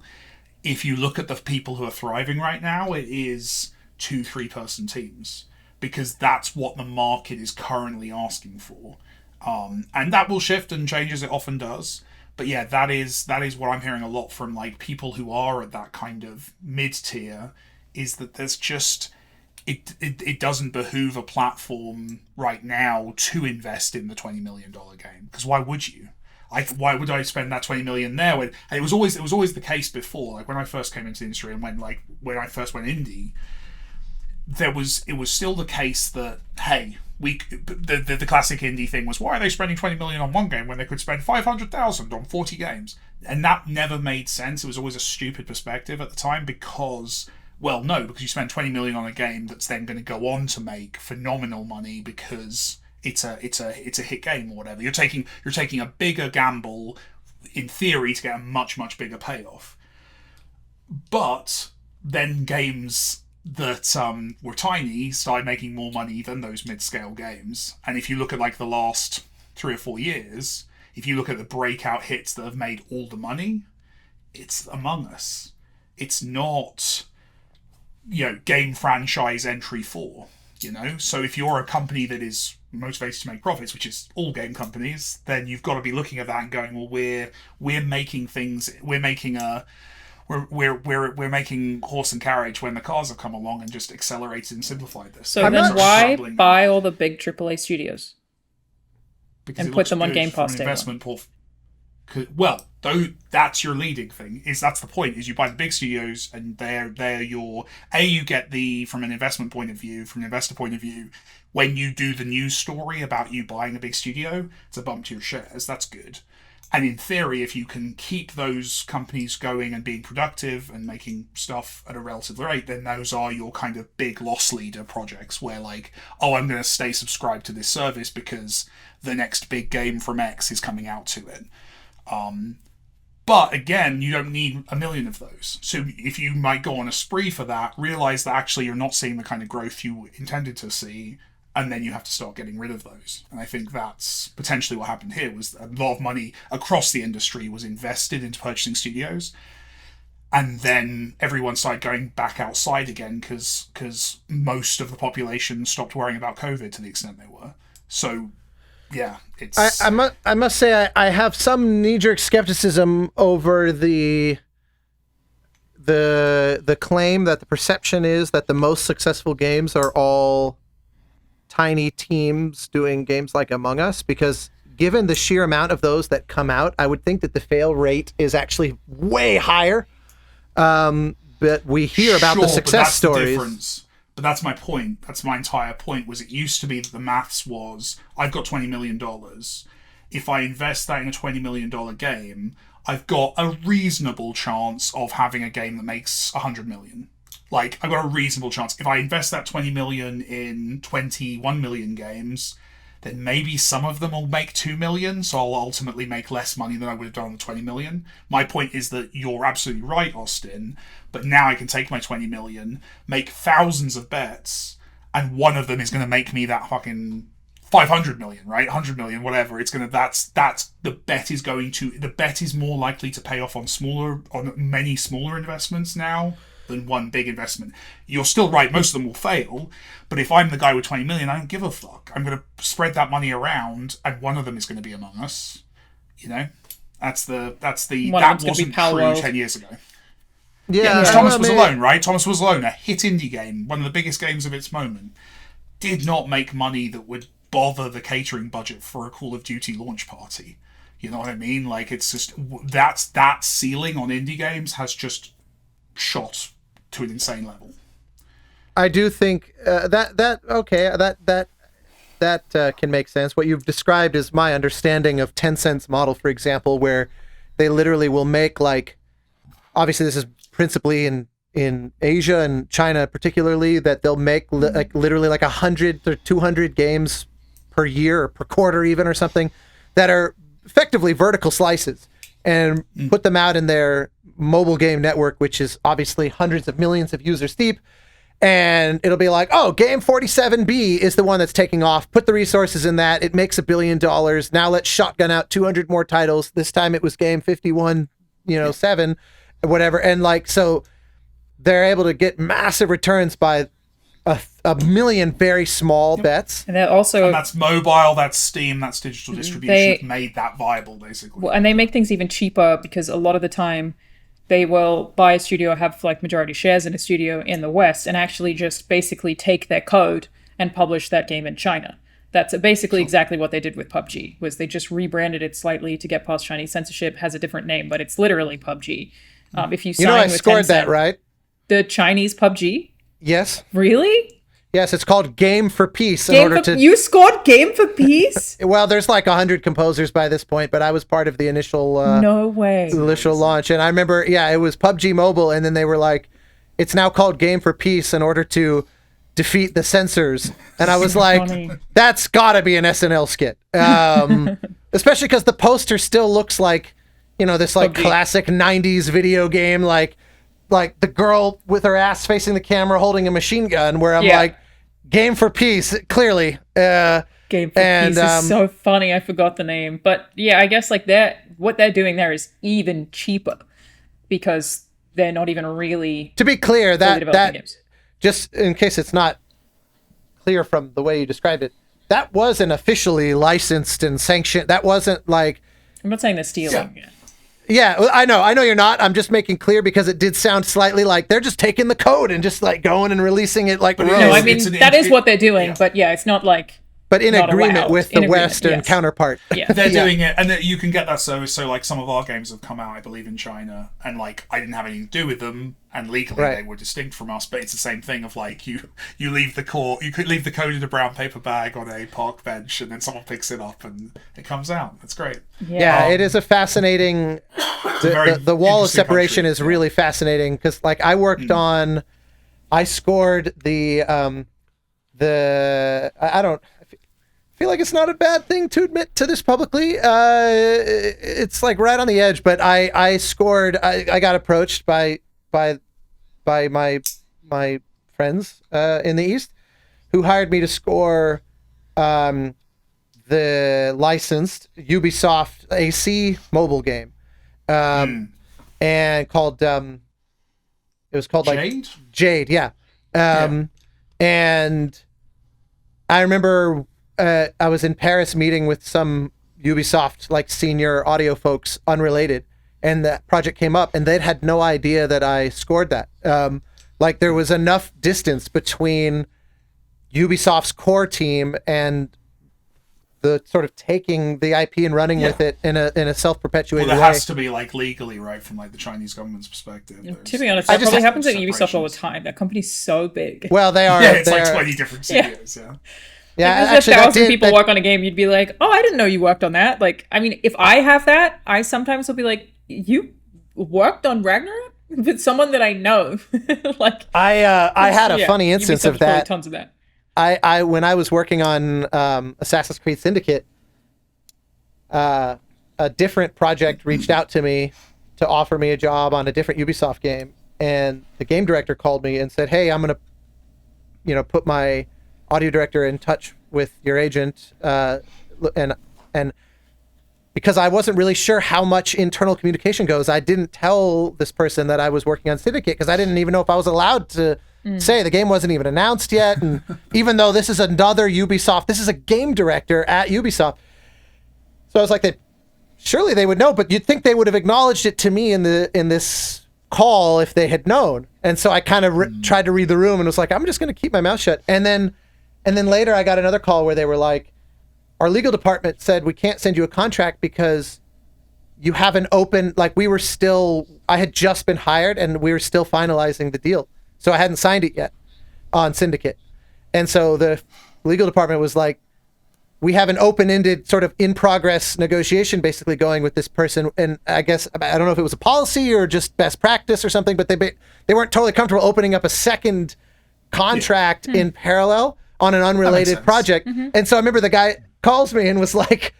If you look at the people who are thriving right now, it is 2-3 person teams, because that's what the market is currently asking for. And that will shift and change as it often does. But yeah, that is what I'm hearing a lot from like people who are at that kind of mid-tier, is that there's just it doesn't behoove a platform right now to invest in the $20 million game, because why would you? Why would I spend that $20 million there? And it was always the case before. Like when I first came into the industry and when I first went indie, it was still the case that hey, the classic indie thing was, why are they spending $20 million on one game when they could spend $500,000 on 40 games? And that never made sense. It was always a stupid perspective at the time, because you spend $20 million on a game that's then going to go on to make phenomenal money because it's a hit game or whatever. You're taking a bigger gamble in theory to get a much, much bigger payoff. But then games that were tiny started making more money than those mid-scale games. And if you look at like the last 3 or 4 years, if you look at the breakout hits that have made all the money, it's Among Us. It's not, game franchise entry 4, So if you're a company that is motivated to make profits, which is all game companies, then you've got to be looking at that and going, well, we're making horse and carriage when the cars have come along and just accelerated and simplified this.
So then why buy all the big AAA studios?
Because
and put them on Game Pass day
one. Though that's your leading thing, that's the point, is you buy the big studios and they're your you get from an investment point of view, from an investor point of view, when you do the news story about you buying a big studio, it's a bump to your shares. That's good. And in theory, if you can keep those companies going and being productive and making stuff at a relative rate, then those are your kind of big loss leader projects where like, I'm going to stay subscribed to this service because the next big game from X is coming out to it. But again, you don't need a million of those. So if you might go on a spree for that, realize that actually you're not seeing the kind of growth you intended to see, and then you have to start getting rid of those. And I think that's potentially what happened here, was a lot of money across the industry was invested into purchasing studios. And then everyone started going back outside again because most of the population stopped worrying about COVID to the extent they were. So, yeah, it's...
I must say I have some knee-jerk skepticism over the claim that the perception is that the most successful games are all tiny teams doing games like Among Us, because given the sheer amount of those that come out, I would think that the fail rate is actually way higher. But we hear about the success stories.
But that's my point. That's my entire point, was it used to be that the maths was, I've got $20 million. If I invest that in a $20 million game, I've got a reasonable chance of having a game that makes $100 million. Like, I've got a reasonable chance. If I invest that 20 million in 21 million games, then maybe some of them will make 2 million, so I'll ultimately make less money than I would have done on the 20 million. My point is that you're absolutely right, Austin, but now I can take my 20 million, make thousands of bets, and one of them is going to make me that fucking 500 million, right? 100 million, whatever. It's going to, that's the bet is more likely to pay off on many smaller investments now than one big investment. You're still right, most of them will fail, but if I'm the guy with 20 million, I don't give a fuck. I'm going to spread that money around, and one of them is going to be Among Us. You know, that wasn't true 10 years ago. Yeah, Thomas was alone, right? Thomas was alone, a hit indie game, one of the biggest games of its moment, did not make money that would bother the catering budget for a Call of Duty launch party. You know what I mean? Like, it's just that ceiling on indie games has just shot to an insane level.
I do think that can make sense. What you've described is my understanding of Tencent's model, for example, where they literally will make, like, obviously this is principally in Asia and China particularly, that they'll make literally 100 or 200 games per year or per quarter even or something that are effectively vertical slices, and put them out in their mobile game network, which is obviously hundreds of millions of users deep. And it'll be like, oh, game 47B is the one that's taking off. Put the resources in that. It makes $1 billion. Now let's shotgun out 200 more titles. This time it was game 51, 7, whatever. And like, so they're able to get massive returns by a million very small bets.
And that's
mobile, that's Steam, that's digital distribution. Made that viable, basically.
Well, and they make things even cheaper because a lot of the time they will buy a studio or have like majority shares in a studio in the West and actually just basically take their code and publish that game in China. That's basically exactly what they did with PUBG, was they just rebranded it slightly to get past Chinese censorship, has a different name, but it's literally PUBG. If you sign
I
with
scored
Tencent,
that, right?
The Chinese PUBG?
Yes.
Really?
Yes, it's called Game for Peace.
You scored Game for Peace?
Well, there's like 100 composers by this point, but I was part of the initial
no way.
Initial launch. And I remember, it was PUBG Mobile, and then they were like, it's now called Game for Peace in order to defeat the censors. And I was like, that's gotta be an SNL skit. Especially because the poster still looks like, this like PUBG. Classic 90s video game, like the girl with her ass facing the camera holding a machine gun, where I'm like, Game for Peace, clearly.
Game for Peace is so funny. I forgot the name. But yeah, I guess like what they're doing there is even cheaper because they're not even really...
To be clear, that games. Just in case it's not clear from the way you described it, that wasn't officially licensed and sanctioned. That wasn't like...
I'm not saying they're stealing.
Yeah, I know you're not. I'm just making clear because it did sound slightly like they're just taking the code and just like going and releasing it like.
No, I mean that is what they're doing, but it's not like.
But in agreement with the Western counterpart.
Yeah, they're doing it, and you can get that service. So like some of our games have come out, I believe, in China, and like I didn't have anything to do with them, and legally they were distinct from us. But it's the same thing of like you leave the core, you could leave the code in a brown paper bag on a park bench, and then someone picks it up and it comes out. That's great.
Yeah, it is a fascinating. The wall of separation is really fascinating because like I worked on, I scored I feel like it's not a bad thing to admit to this publicly. It's like right on the edge, but I scored. I got approached by my friends in the East, who hired me to score the licensed Ubisoft AC mobile game, and called it was called
Jade?
like Jade, yeah. And I remember. I was in Paris meeting with some Ubisoft like senior audio folks, unrelated, and that project came up, and they'd had no idea that I scored that. Like there was enough distance between Ubisoft's core team and the sort of taking the IP and running with it in a self-perpetuating way.
Well, there has to be like legally, right, from like the Chinese government's perspective.
To be honest, that probably happens at Ubisoft all the time. That company's so big.
Well, they are.
It's like 20 different studios.
Yeah,
if 1,000 people work on a game, you'd be like, "Oh, I didn't know you worked on that." Like, I mean, if I have that, I sometimes will be like, "You worked on Ragnarok?" With someone that I know. Like,
I had a funny instance of that.
Tons of that.
I when I was working on Assassin's Creed Syndicate, a different project reached out to me to offer me a job on a different Ubisoft game, and the game director called me and said, "Hey, I'm gonna, put my audio director in touch with your agent, and because I wasn't really sure how much internal communication goes. I didn't tell this person that I was working on Syndicate because I didn't even know if I was allowed to say. The game wasn't even announced yet. And even though this is another Ubisoft, this is a game director at Ubisoft. So I was like, surely they would know, but you'd think they would have acknowledged it to me in this call if they had known. And so I kind of tried to read the room and was like, I'm just going to keep my mouth shut. And then later I got another call where they were like, our legal department said we can't send you a contract because you haven't opened, like I had just been hired and we were still finalizing the deal. So I hadn't signed it yet on Syndicate. And so the legal department was like, we have an open-ended sort of in-progress negotiation basically going with this person. And I guess, I don't know if it was a policy or just best practice or something, but they weren't totally comfortable opening up a second contract in parallel on an unrelated project. And so I remember the guy calls me and was like,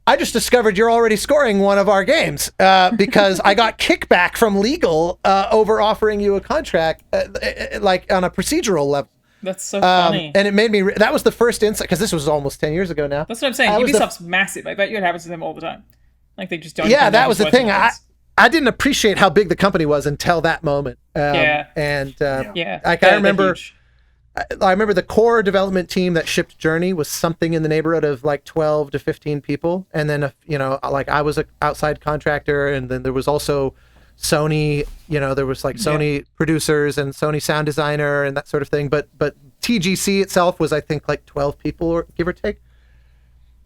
I just discovered you're already scoring one of our games because I got kickback from legal over offering you a contract like on a procedural level.
That's so funny.
And it made me, that was the first insight, because this was almost 10 years ago now.
That's what I'm saying. Ubisoft's massive. I bet you it happens to them all the time. Like they just don't.
Yeah, that was the thing. I didn't appreciate how big the company was until that moment. I remember the core development team that shipped Journey was something in the neighborhood of like 12 to 15 people. And then, like I was an outside contractor, and then there was also Sony, there was like Sony producers and Sony sound designer and that sort of thing. But TGC itself was, I think, like 12 people, or give or take.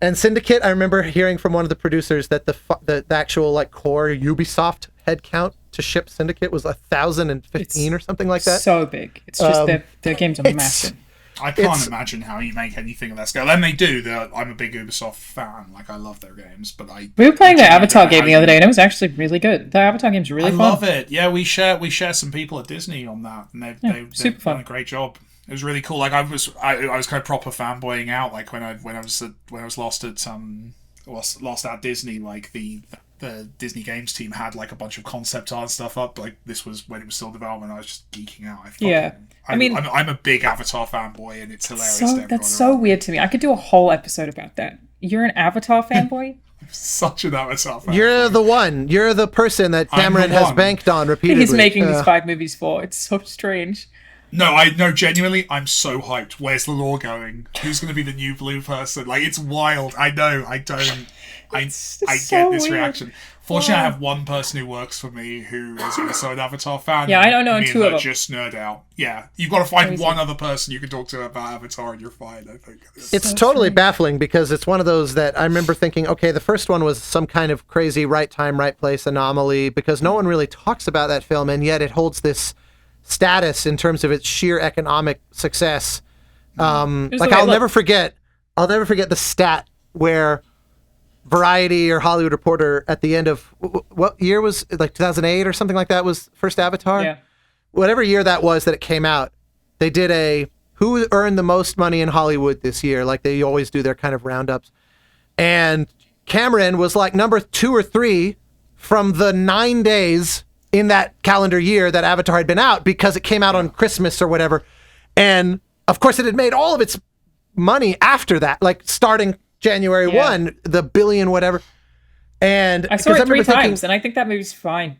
And Syndicate, I remember hearing from one of the producers that the actual like core Ubisoft headcount to ship Syndicate was 1,015 or something like that.
So big. It's just their games are massive.
I can't imagine how you make anything of that scale. And they do. I'm a big Ubisoft fan. Like, I love their games, but
we were playing their Avatar game the other day, and it was actually really good. The Avatar game's really fun.
I love it. Yeah, we share some people at Disney on that, and they've done a great job. It was really cool. Like, I was kind of proper fanboying out. Like when I was lost at Disney. Like the Disney Games team had like a bunch of concept art stuff up. Like this was when it was still development. I was just geeking out. I'm a big Avatar fanboy, and it's hilarious.
That's so weird to me. I could do a whole episode about that. You're an Avatar fanboy?
I'm such an Avatar fanboy.
You're the one. You're the person that Cameron has banked on repeatedly.
He's making these 5 movies for. It's so strange.
No, genuinely, I'm so hyped. Where's the lore going? Who's going to be the new blue person? Like, it's wild. I know. I don't. I get this reaction. Fortunately, I have one person who works for me who is also an Avatar fan.
Yeah, I don't know. 2 of them
just nerd out. Yeah, you've got to find one other person you can talk to about Avatar, and you're fine. I think
it's so totally baffling, because it's one of those that I remember thinking, okay, the first one was some kind of crazy right time, right place anomaly, because no one really talks about that film, and yet it holds this status in terms of its sheer economic success. I'll never forget the stat where Variety or Hollywood Reporter at the end of what year was it, like 2008 or something like that, was first Avatar.
Yeah.
Whatever year that was that it came out, they did a who earned the most money in Hollywood this year, like they always do their kind of roundups. And Cameron was like number 2 or 3 from the 9 days in that calendar year that Avatar had been out, because it came out on Christmas or whatever. And of course it had made all of its money after that, like starting January 1, the billion, whatever. And
I saw it 3 times, and I think that movie's fine.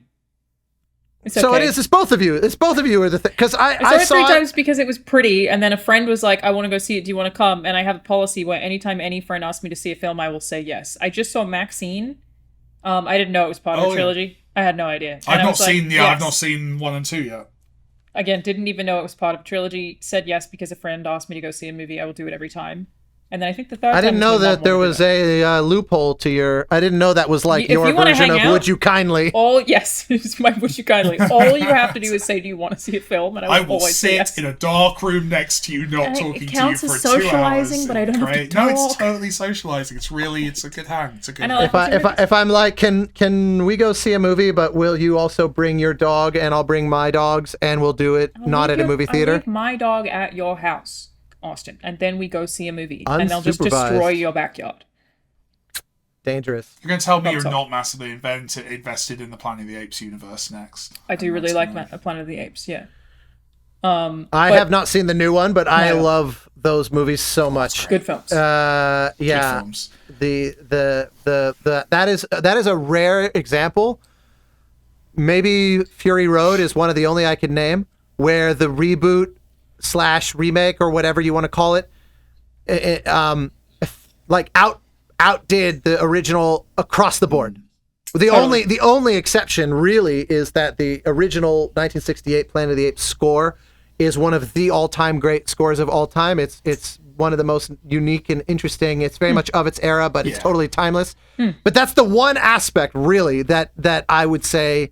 It's okay.
So it is. It's both of you. It's both of you are the thing. Because I
saw it 3 times because it was pretty, and then a friend was like, "I want to go see it. Do you want to come?" And I have a policy where anytime any friend asks me to see a film, I will say yes. I just saw Maxine. I didn't know it was part of a trilogy. Yeah. I had no idea.
I've not seen 1 and 2 yet.
Again, didn't even know it was part of a trilogy. Said yes because a friend asked me to go see a movie. I will do it every time. And then I think the third time...
I didn't know that there was a loophole to your... I didn't know that was like your version of Would You Kindly.
Yes, it's my Would You Kindly. All you have to do is say, do you want to see a film? And I will always say yes.
in a dark room next to you, not talking to you for 2 hours.
It counts as socializing, but I don't have to talk.
No, it's totally socializing. It's a good hang. It's a good
If I'm like, can we go see a movie, but will you also bring your dog and I'll bring my dogs and we'll do it not at a movie theater?
I'll leave my dog at your house, Austin, and then we go see a movie, and they'll just destroy your backyard.
Dangerous.
You're going to tell me you're not massively invested in the Planet of the Apes universe next?
I do really like Planet of the Apes, yeah.
I have not seen the new one, but I love those movies so much.
Good films.
Yeah.
Good films.
The That is a rare example. Maybe Fury Road is one of the only I can name where the reboot / remake or whatever you want to call it, outdid the original across the board. The only exception really is that the original 1968 Planet of the Apes score is one of the all-time great scores of all time. It's one of the most unique and interesting. It's very much of its era, but it's totally timeless. But that's the one aspect really that I would say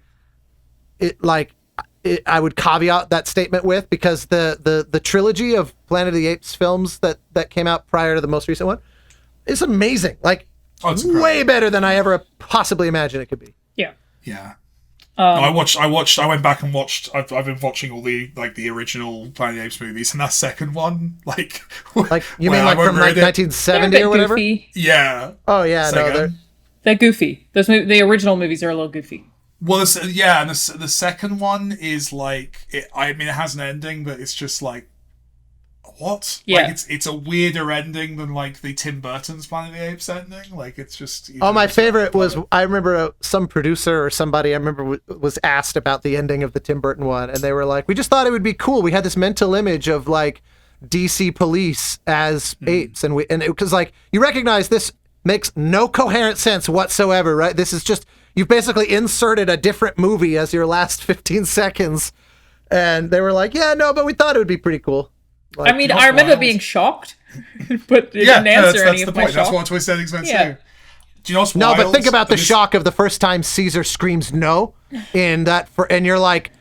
I would caveat that statement with, because the trilogy of Planet of the Apes films that came out prior to the most recent one is amazing. Like, way better than I ever possibly imagined it could be.
Yeah.
Yeah. I went back and watched. I've been watching all the original Planet of the Apes movies, and that second one,
you mean like from 1970 or whatever?
Goofy.
Yeah.
Oh yeah,
they're goofy. The original movies are a little goofy.
Well, and the second one is like, it has an ending, but it's just like, what?
Yeah.
Like, it's a weirder ending than like the Tim Burton's Planet of the Apes ending. Like, it's just.
My favorite was, I remember some producer or somebody was asked about the ending of the Tim Burton one, and they were like, we just thought it would be cool. We had this mental image of like DC police as apes, and because like you recognize this makes no coherent sense whatsoever, right? This is just, you've basically inserted a different movie as your last 15 seconds. And they were like, yeah, no, but we thought it would be pretty cool. Like,
I remember being shocked, but it didn't answer any of my shock.
That's what Twist Ending's meant to do. Do you know what's
wild? No, but think about the
this...
shock of the first time Caesar screams no in that, and you're like,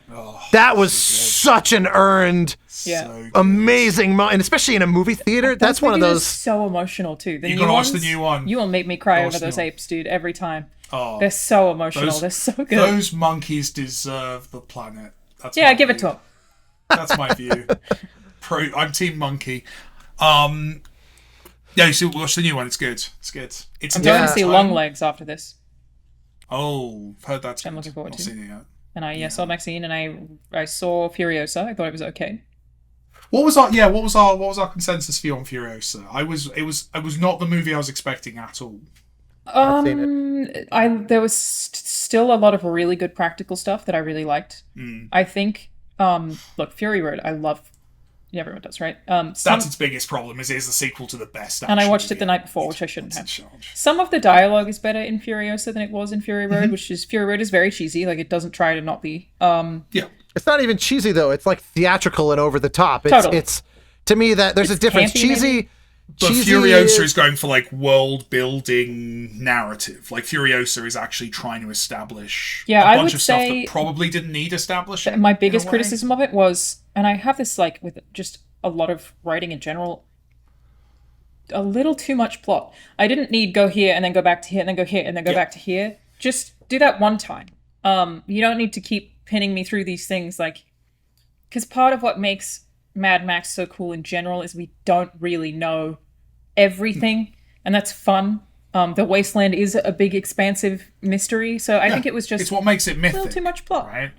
that was such an earned, amazing moment, and especially in a movie theater. That's one of those.
So emotional too.
You gotta watch the new one.
You will make me cry over those apes, dude, every time. Oh, they're so emotional. They're so good.
Those monkeys deserve the planet.
I give it to them.
That's my view. I'm Team Monkey. Yeah, you should watch the new one. It's good. I'm
going to see Longlegs after this.
Oh, I've heard that's good.
I'm looking forward to.
Seen it yet.
And I saw Maxine, and I saw Furiosa. I thought it was okay.
What was our consensus view on Furiosa? It was not the movie I was expecting at all.
I've seen it.
There was still a lot of really good practical stuff that I really liked. I think look, Fury Road, I love. Yeah, everyone does, right?
That's its biggest problem. Is the sequel to the best.
And I watched it the night before, which I shouldn't have. Some of the dialogue is better in Furiosa than it was in Fury Road, Fury Road is very cheesy. Like, it doesn't try to not be.
Yeah,
it's not even cheesy though. It's like theatrical and over the top. It's to me that there's a difference.
Cheesy.
But Furiosa is going for like world building narrative. Like, Furiosa is actually trying to establish a bunch of stuff that probably didn't need establishing.
My biggest criticism of it was, and I have this like with just a lot of writing in general, a little too much plot. I didn't need go here and then go back to here and then go here and then go back to here. Just do that one time. You don't need to keep pinning me through these things, like, because part of what makes Mad Max so cool in general is we don't really know everything, and that's fun. The wasteland is a big expansive mystery, so I think it was just,
it's what makes it mythic,
a little too much plot,
right?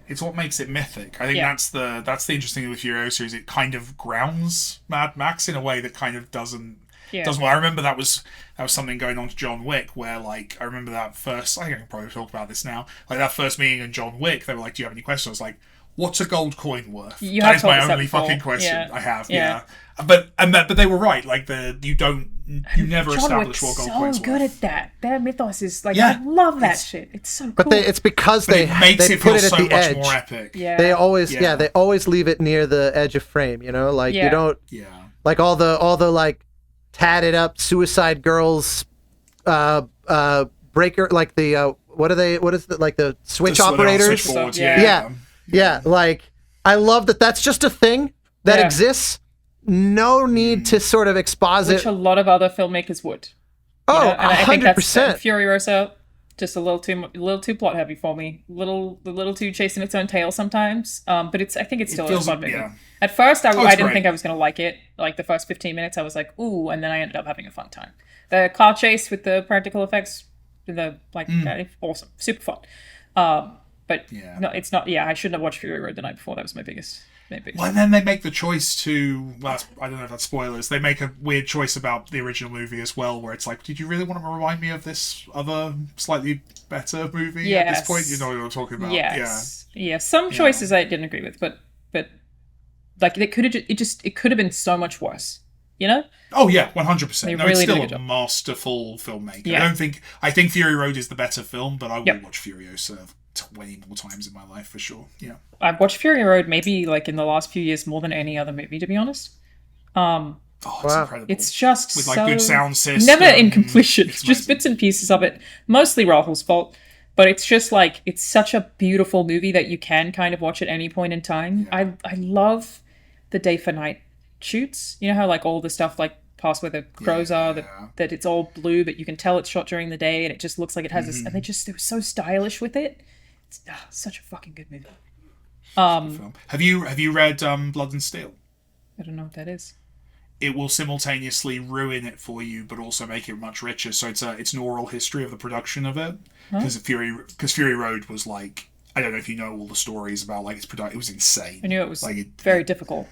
It's what makes it mythic. I think that's the interesting thing with Furiosa, is it kind of grounds Mad Max in a way that kind of doesn't. Well, I remember that was something going on to John Wick, where like I remember that first. I can probably talk about this now. Like that first meeting in John Wick, they were like, "Do you have any questions?" I was like, "What's a gold coin worth?" That is my only fucking question I have. Yeah. But they were right. Like you never establish what gold coins
so good
worth.
at that. Their mythos is like, I love that shit. It's so cool.
But it's because they
makes it
put
feel
it at
so
the
much
edge.
more epic.
Yeah. They always leave it near the edge of frame. You know, like you don't.
Yeah.
Like all the like tatted up suicide girls, breaker, like the what is it, like the switch operators? Yeah. Like, I love that. That's just a thing that exists. No need to sort of exposit.
Which a lot of other filmmakers would.
Oh,
and I think
100%.
Furiosa, just a little too plot heavy for me. A little too chasing its own tail sometimes. But I think it's still a fun movie. Yeah. At first, I didn't think I was going to like it. Like the first 15 minutes, I was like, ooh, and then I ended up having a fun time. The car chase with the practical effects, awesome, super fun. But no, it's not. Yeah, I shouldn't have watched Fury Road the night before. That was my biggest maybe.
Well, and then they make the choice to, well, I don't know if that's spoilers, they make a weird choice about the original movie as well, where it's like, did you really want to remind me of this other, slightly better movie at this point? You know what I'm talking about.
Yes. Yeah. Some choices I didn't agree with, but like, it could have been so much worse, you know?
Oh, yeah, 100%.
They
No,
really
it's still
did a
a masterful filmmaker.
Yeah.
I think Fury Road is the better film, but I will watch Furiosa 20 more times in my life for sure. Yeah.
I've watched Fury Road maybe like in the last few years more than any other movie, to be honest.
Oh, it's incredible.
It's just
with
so...
like good sound system.
Never in completion. It's just bits and pieces of it. Mostly Rahul's fault. But it's just like, it's such a beautiful movie that you can kind of watch at any point in time. Yeah. I love the day for night shoots. You know how like all the stuff like past where the crows are, that it's all blue, but you can tell it's shot during the day and it just looks like it has this, and they were so stylish with it. It's such a fucking good movie.
Have you read Blood and Steel?
I don't know what that is.
It will simultaneously ruin it for you, but also make it much richer. So it's an oral history of the production of it. Because Fury Road was like, I don't know if you know all the stories about like its production. It was insane.
I knew it was like very difficult.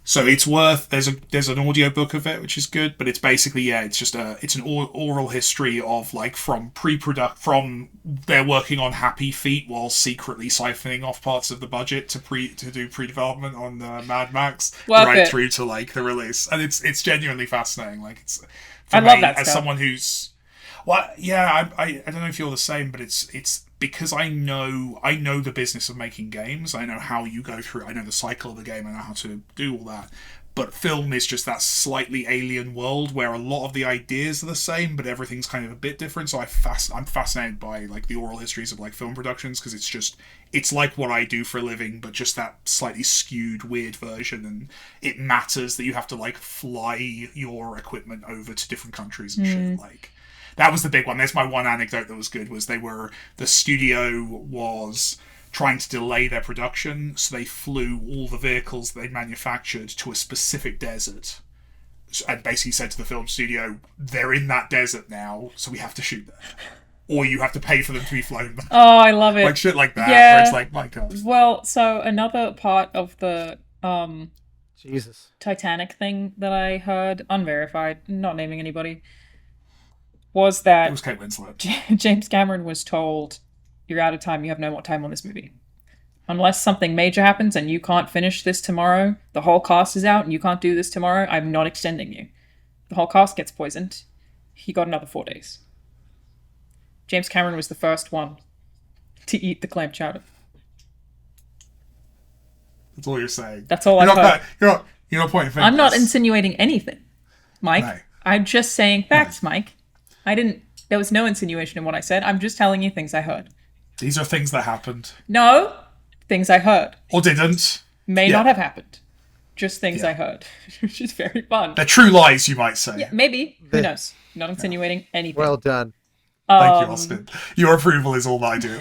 So it's worth. There's an audio book of it, which is good, but it's basically it's an oral history of like from they're working on Happy Feet while secretly siphoning off parts of the budget to do pre-development on Mad Max through to like the release, and it's genuinely fascinating. Like
I love that
as
stuff.
Someone who's I don't know if you're the same, but it's because I know the business of making games. I know how you go through. I know the cycle of the game. I know how to do all that. But film is just that slightly alien world where a lot of the ideas are the same, but everything's kind of a bit different. So I'm fascinated by like the oral histories of like film productions, because it's like what I do for a living, but just that slightly skewed, weird version. And it matters that you have to like fly your equipment over to different countries and shit. Like, that was the big one. There's my one anecdote that was good, was the studio was trying to delay their production, so they flew all the vehicles they manufactured to a specific desert and basically said to the film studio, they're in that desert now, so we have to shoot there. Or you have to pay for them to be flown back.
Oh, I love it.
Like shit like that,
yeah.
where it's like, my God.
Well, so another part of the
Jesus
Titanic thing that I heard, unverified, not naming anybody, was that
it was Kate Winslet.
James Cameron was told, you're out of time, you have no more time on this movie. Unless something major happens and you can't finish this tomorrow, the whole cast is out and you can't do this tomorrow, I'm not extending you. The whole cast gets poisoned. He got another 4 days. James Cameron was the first one to eat the clam chowder.
That's all you're saying.
That's all I've heard.
You're not pointing fingers.
I'm not insinuating anything, Mike.
No.
I'm just saying facts, Mike. There was no insinuation in what I said. I'm just telling you things I heard.
These are things that happened.
No, things I heard.
Or didn't.
May not have happened. Just things I heard. Which is very fun.
They're true lies, you might say.
Yeah, maybe. Who knows? Not insinuating anything.
Well done.
Thank you, Austin. Your approval is all that I do.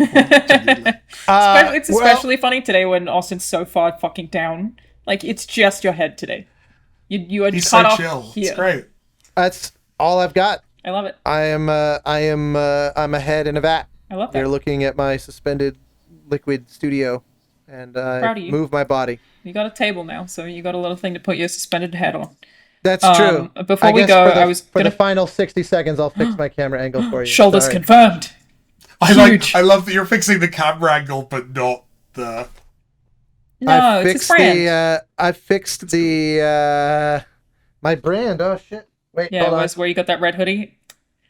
It's especially funny today when Austin's so far fucking down. Like, it's just your head today. You are
He's
cut
so
off
chill.
here.
It's great.
That's all I've got.
I love it.
I'm a head in a vat.
I love that.
You're looking at my suspended liquid studio, and I move my body.
You got a table now, so you got a little thing to put your suspended head on.
That's true.
Before we go, I was
for the final 60 seconds, I'll fix my camera angle for you.
Shoulders confirmed.
I love that you're fixing the camera angle, but not the.
No, it's his brand.
I fixed the my brand. Oh shit! Wait,
yeah,
hold on.
where you got that red hoodie.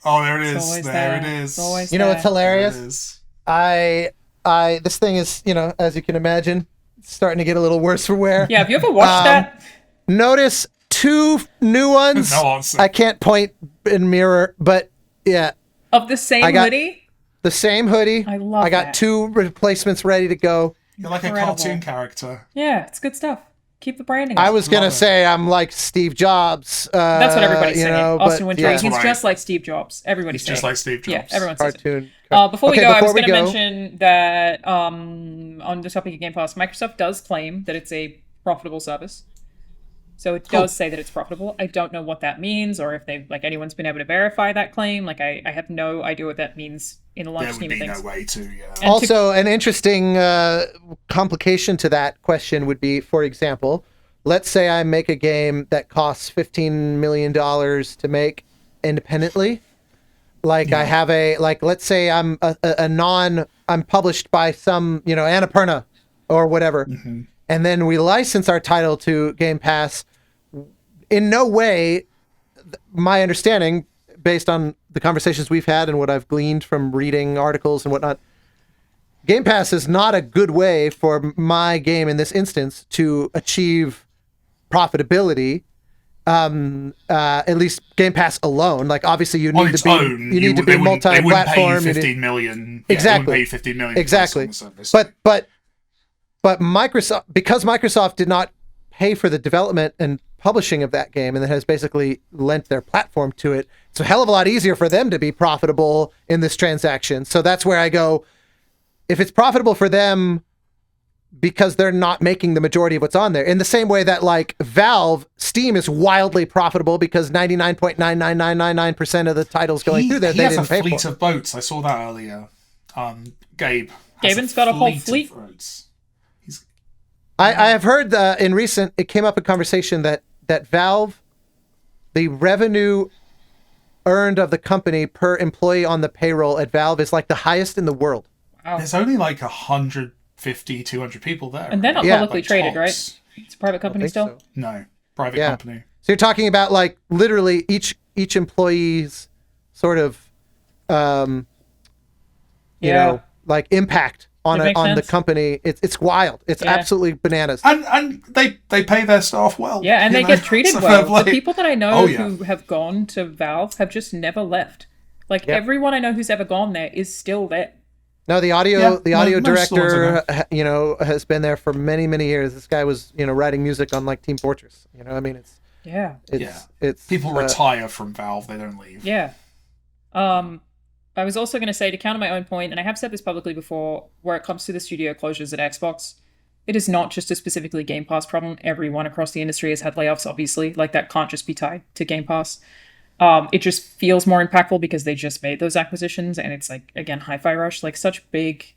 Oh, there it is. There it is.
You know what's hilarious? This thing is, as you can imagine, starting to get a little worse for wear.
Yeah, have you ever watched that?
Notice 2 new ones.
No answer.
I can't point and mirror, but yeah.
Of the same hoodie?
The same hoodie.
I love
I got
that.
2 replacements ready to go.
You're like
Incredible.
a cartoon character.
Yeah, it's good stuff. Keep the branding.
I was gonna say I'm like Steve Jobs.
That's what everybody's saying. Austin Wintour.
Yeah.
He's just like Steve Jobs. Everybody's
Just
saying.
like Steve Jobs.
Yeah, everyone says it.
Cartoon.
Before we go, I was going to mention that on the topic of Game Pass, Microsoft does claim that it's a profitable service. So it does say that it's profitable. I don't know what that means, or if they anyone's been able to verify that claim. I have no idea what that means in the large scheme of things.
There would be no way to,
And
also, an interesting complication to that question would be, for example, let's say I make a game that costs $15 million to make independently. I have let's say I'm I'm published by some, Annapurna or whatever.
Mm-hmm.
And then we license our title to GamePass. In no way, my understanding, based on the conversations we've had and what I've gleaned from reading articles and whatnot, GamePass is not a good way for my game in this instance to achieve profitability. At least GamePass alone. Obviously, you need to be multi-platform.
They wouldn't pay you 15 million.
Exactly.
They wouldn't pay you 15 million.
Exactly. But Microsoft, because Microsoft did not pay for the development and publishing of that game, and it has basically lent their platform to it, it's a hell of a lot easier for them to be profitable in this transaction. So that's where I go, if it's profitable for them because they're not making the majority of what's on there, in the same way that Valve, Steam is wildly profitable because 99.99999% of the titles going through there, they didn't pay for.
He has a fleet of boats. I saw that earlier.
Gaben's got a whole fleet.
I have heard it came up in conversation that Valve, the revenue earned of the company per employee on the payroll at Valve is the highest in the world.
Wow.
There's only 150, 200 people there.
And they're not publicly traded, right? It's a private company still?
So.
No, private company.
So you're talking about literally each employee's sort of, impact on the company. It's wild. It's absolutely bananas.
And they pay their staff well.
Yeah, and they get treated well. The people that I know who have gone to Valve have just never left. Everyone I know who's ever gone there is still there.
No, the audio director, has been there for many, many years. This guy was, writing music on Team Fortress. It's
people retire from Valve; they don't leave.
Yeah. I was also going to say, to counter my own point, and I have said this publicly before, where it comes to the studio closures at Xbox, it is not just a specifically Game Pass problem. Everyone across the industry has had layoffs, obviously. That can't just be tied to Game Pass. It just feels more impactful because they just made those acquisitions, and it's again, Hi-Fi Rush, such big,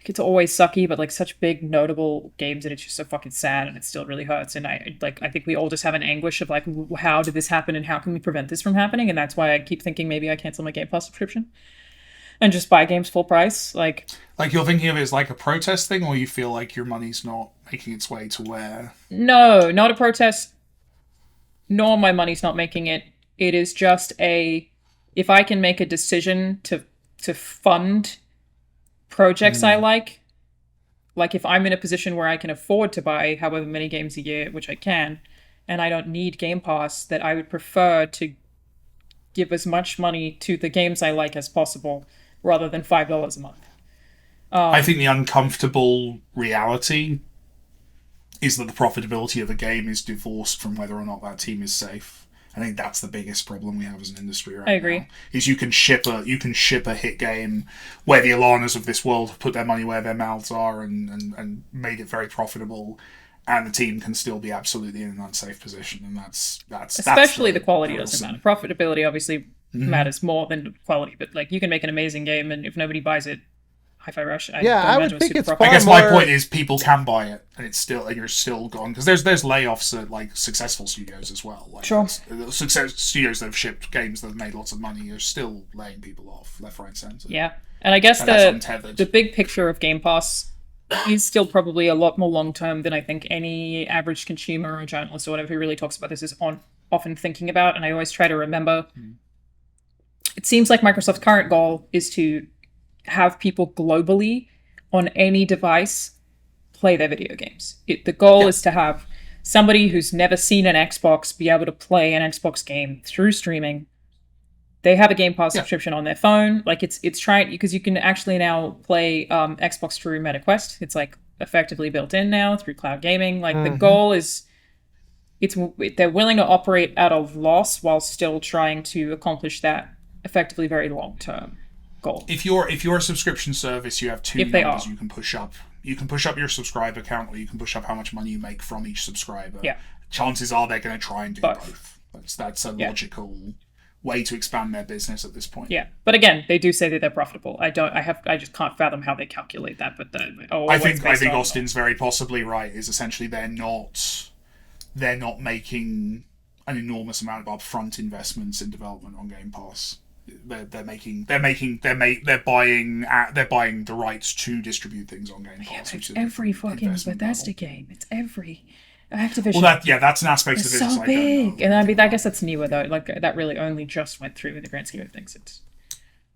it's always sucky, but such big notable games, and it's just so fucking sad, and it still really hurts. And I think we all just have an anguish of how did this happen, and how can we prevent this from happening? And that's why I keep thinking maybe I cancel my Game Pass subscription and just buy games full price.
You're thinking of it as a protest thing, or you feel your money's not making its way to where?
No, not a protest, nor my money's not making it. It is just if I can make a decision to fund projects I like if I'm in a position where I can afford to buy however many games a year, which I can, and I don't need Game Pass, that I would prefer to give as much money to the games I like as possible rather than $5 a month.
I think the uncomfortable reality is that the profitability of a game is divorced from whether or not that team is safe. I think that's the biggest problem we have as an industry right now.
I agree.
Is you can ship a hit game where the Alanas of this world have put their money where their mouths are and made it very profitable, and the team can still be absolutely in an unsafe position, and that's
especially the quality doesn't matter. Profitability obviously matters more than quality, but you can make an amazing game, and if nobody buys it, Hi-Fi Rush.
I would think it's.
I guess my point is people can buy it, and you're still gone, because there's layoffs at successful studios as well.
Sure.
Success studios that have shipped games that have made lots of money are still laying people off left, right, center.
Yeah, and I guess the big picture of Game Pass is still probably a lot more long term than I think any average consumer or journalist or whatever who really talks about this is often thinking about. And I always try to remember. It seems like Microsoft's current goal is to have people globally on any device play their video games. The goal is to have somebody who's never seen an Xbox be able to play an Xbox game through streaming. They have a Game Pass subscription on their phone. It's trying, because you can actually now play Xbox through MetaQuest. It's effectively built in now through cloud gaming. The goal is they're willing to operate at a loss while still trying to accomplish that effectively very long term goal.
If you're a subscription service, you have two numbers you can push up. You can push up your subscriber count, or you can push up how much money you make from each subscriber.
Yeah.
chances are they're going to try and do
Both.
That's a logical way to expand their business at this point.
Yeah, but again, they do say that they're profitable. I just can't fathom how they calculate that. But
I think Austin's very possibly right. Is essentially they're not making an enormous amount of upfront investments in development on Game Pass. They're buying the rights to distribute things on Game Pass.
It's every fucking Bethesda game. It's every Activision.
Well, that's an aspect of the business.
So big, and I mean, I guess that's newer though. Like that really only just went through in the grand scheme of things. It's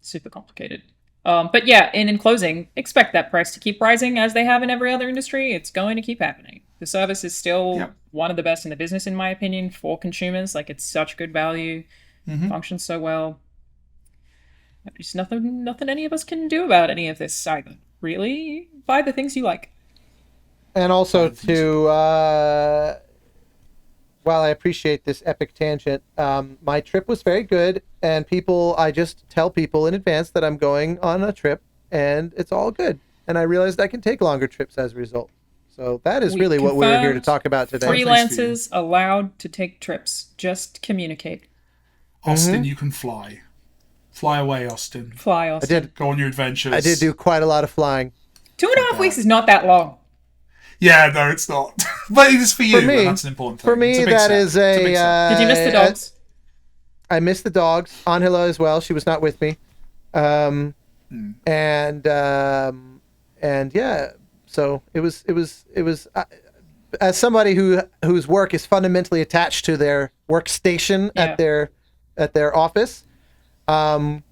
super complicated. But yeah, in closing, expect that price to keep rising as they have in every other industry. It's going to keep happening. The service is still one of the best in the business, in my opinion, for consumers. Like, it's such good value, functions so well. There's nothing any of us can do about any of this either. Really, buy the things you like.
And also while I appreciate this epic tangent, my trip was very good, and I just tell people in advance that I'm going on a trip, and it's all good. And I realized I can take longer trips as a result. So that is really what we're here to talk about today.
Freelancers allowed to take trips. Just communicate.
Austin, you can fly. Fly away, Austin.
Fly, Austin.
I did.
Go on your adventures.
I did do quite a lot of flying.
2.5 weeks is not that long.
Yeah, no, it's not. But it is for you, and that's an important thing.
For me, that is a...
Did you miss the dogs?
I missed the dogs. Angela as well. She was not with me. And yeah, so it was as somebody whose work is fundamentally attached to their workstation at their office. And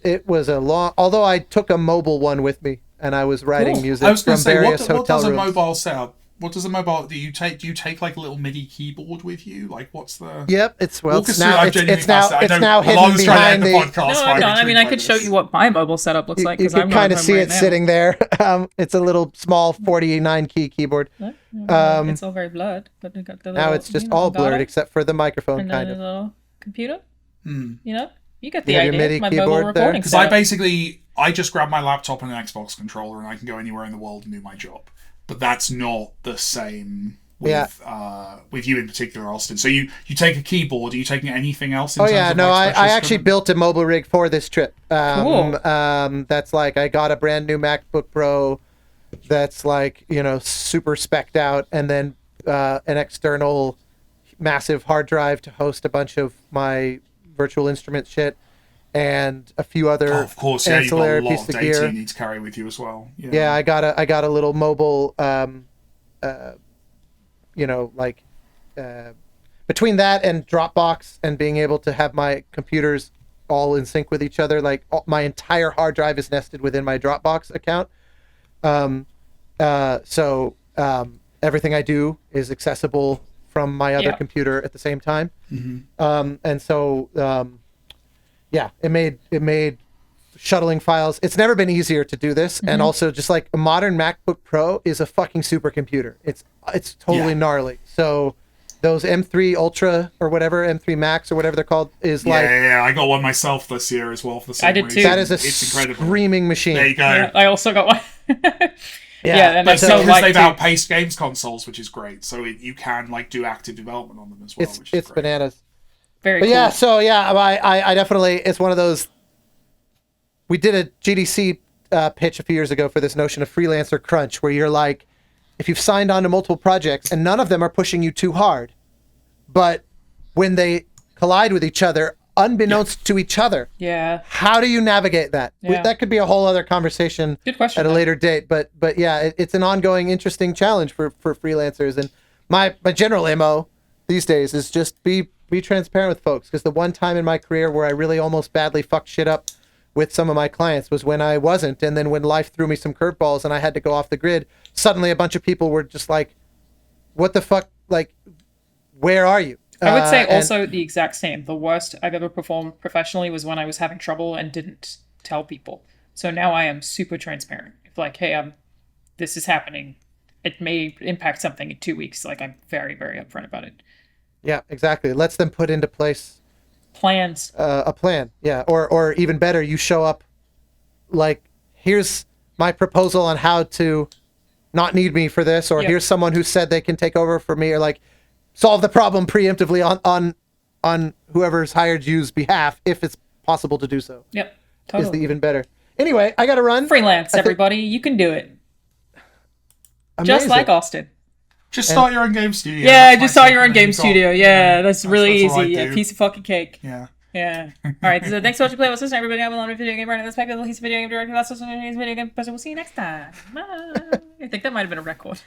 it was a long, although I took a mobile one with me and I was writing music from various hotel
what does
rooms.
A mobile setup? What does a mobile do you take? Do you take like a little MIDI keyboard with you? Like, what's the?
Yep, it's now hidden
behind
the
podcast.
No, I mean, I could show you what my mobile setup looks like.
You can kind of see it sitting there. It's a little small 49 key keyboard.
It's all very blurred, but we got the little,
now it's just all blurred except for the microphone,
and
kind of.
A little computer. You know, you get
You
the
have your
idea.
MIDI
My
keyboard
mobile
there?
recording
Because
setup.
I just grab my laptop and an Xbox controller and I can go anywhere in the world and do my job. But that's not the same with you in particular, Austin. So you take a keyboard. Are you taking anything else? In terms of
I actually built a mobile rig for this trip.
Cool.
That's like, I got a brand new MacBook Pro that's like, super spec'd out, and then an external massive hard drive to host a bunch of my virtual instrument shit, and a few other
of course,
ancillary
you've got a lot
pieces
of
of
data
gear.
you need to carry with you as well.
Yeah, I got a little mobile, between that and Dropbox and being able to have my computers all in sync with each other, like my entire hard drive is nested within my Dropbox account. So everything I do is accessible from my other computer at the same time. And so, it made shuttling files. It's never been easier to do this. And also, just like a modern MacBook Pro is a fucking supercomputer. It's totally gnarly. So those M3 Ultra or whatever, M3 Max or whatever they're called, is
I got one myself this year as well for the same reason.
I did too.
That is
It's incredible.
screaming machine.
There you go.
Yeah, I also got one.
Yeah,
and I
But
so
because
like
they've
to.
outpaced games consoles, which is great. So you can do active development on them as well. which is
It's
great.
bananas.
Very
But
cool.
I definitely, it's one of those. We did a GDC pitch a few years ago for this notion of freelancer crunch, where you're like, if you've signed on to multiple projects and none of them are pushing you too hard, but when they collide with each other, unbeknownst to each other, how do you navigate that?
Yeah.
That could be a whole other conversation
Good question,
at a
though.
later date. But yeah, it's an ongoing, interesting challenge for freelancers. And my general MO these days is just be transparent with folks, because the one time in my career where I really almost badly fucked shit up with some of my clients was when I wasn't. And then when life threw me some curveballs and I had to go off the grid, suddenly a bunch of people were just like, what the fuck? Like, where are you?
I would say
and-
also the exact same. The worst I've ever performed professionally was when I was having trouble and didn't tell people. So now I am super transparent. If like, hey, this is happening. It may impact something in 2 weeks. Like, I'm very, very upfront about it.
Yeah, exactly. It lets them put into place
Plans.
a plan. Yeah, or even better, you show up like, here's my proposal on how to not need me for this, or
Yep.
here's someone who said they can take over for me, or like solve the problem preemptively on whoever's hired you's behalf, if it's possible to do so.
Yep.
Is
Totally.
the even better. Anyway, I gotta run.
Freelance, everybody. You can do it. Just
Amazing.
like Austin.
Just start your own game studio.
Yeah,
That's
just
my
start your own
secret
game
you've got.
studio. Yeah, that's really
that's all I
easy. A
do.
piece of fucking cake.
Yeah.
Yeah. All right. So thanks so much for playing with us. Everybody, have a long video game running. Let's pack the video game director. That's also video game person. We'll see you next time. Bye. I think that might have been a record.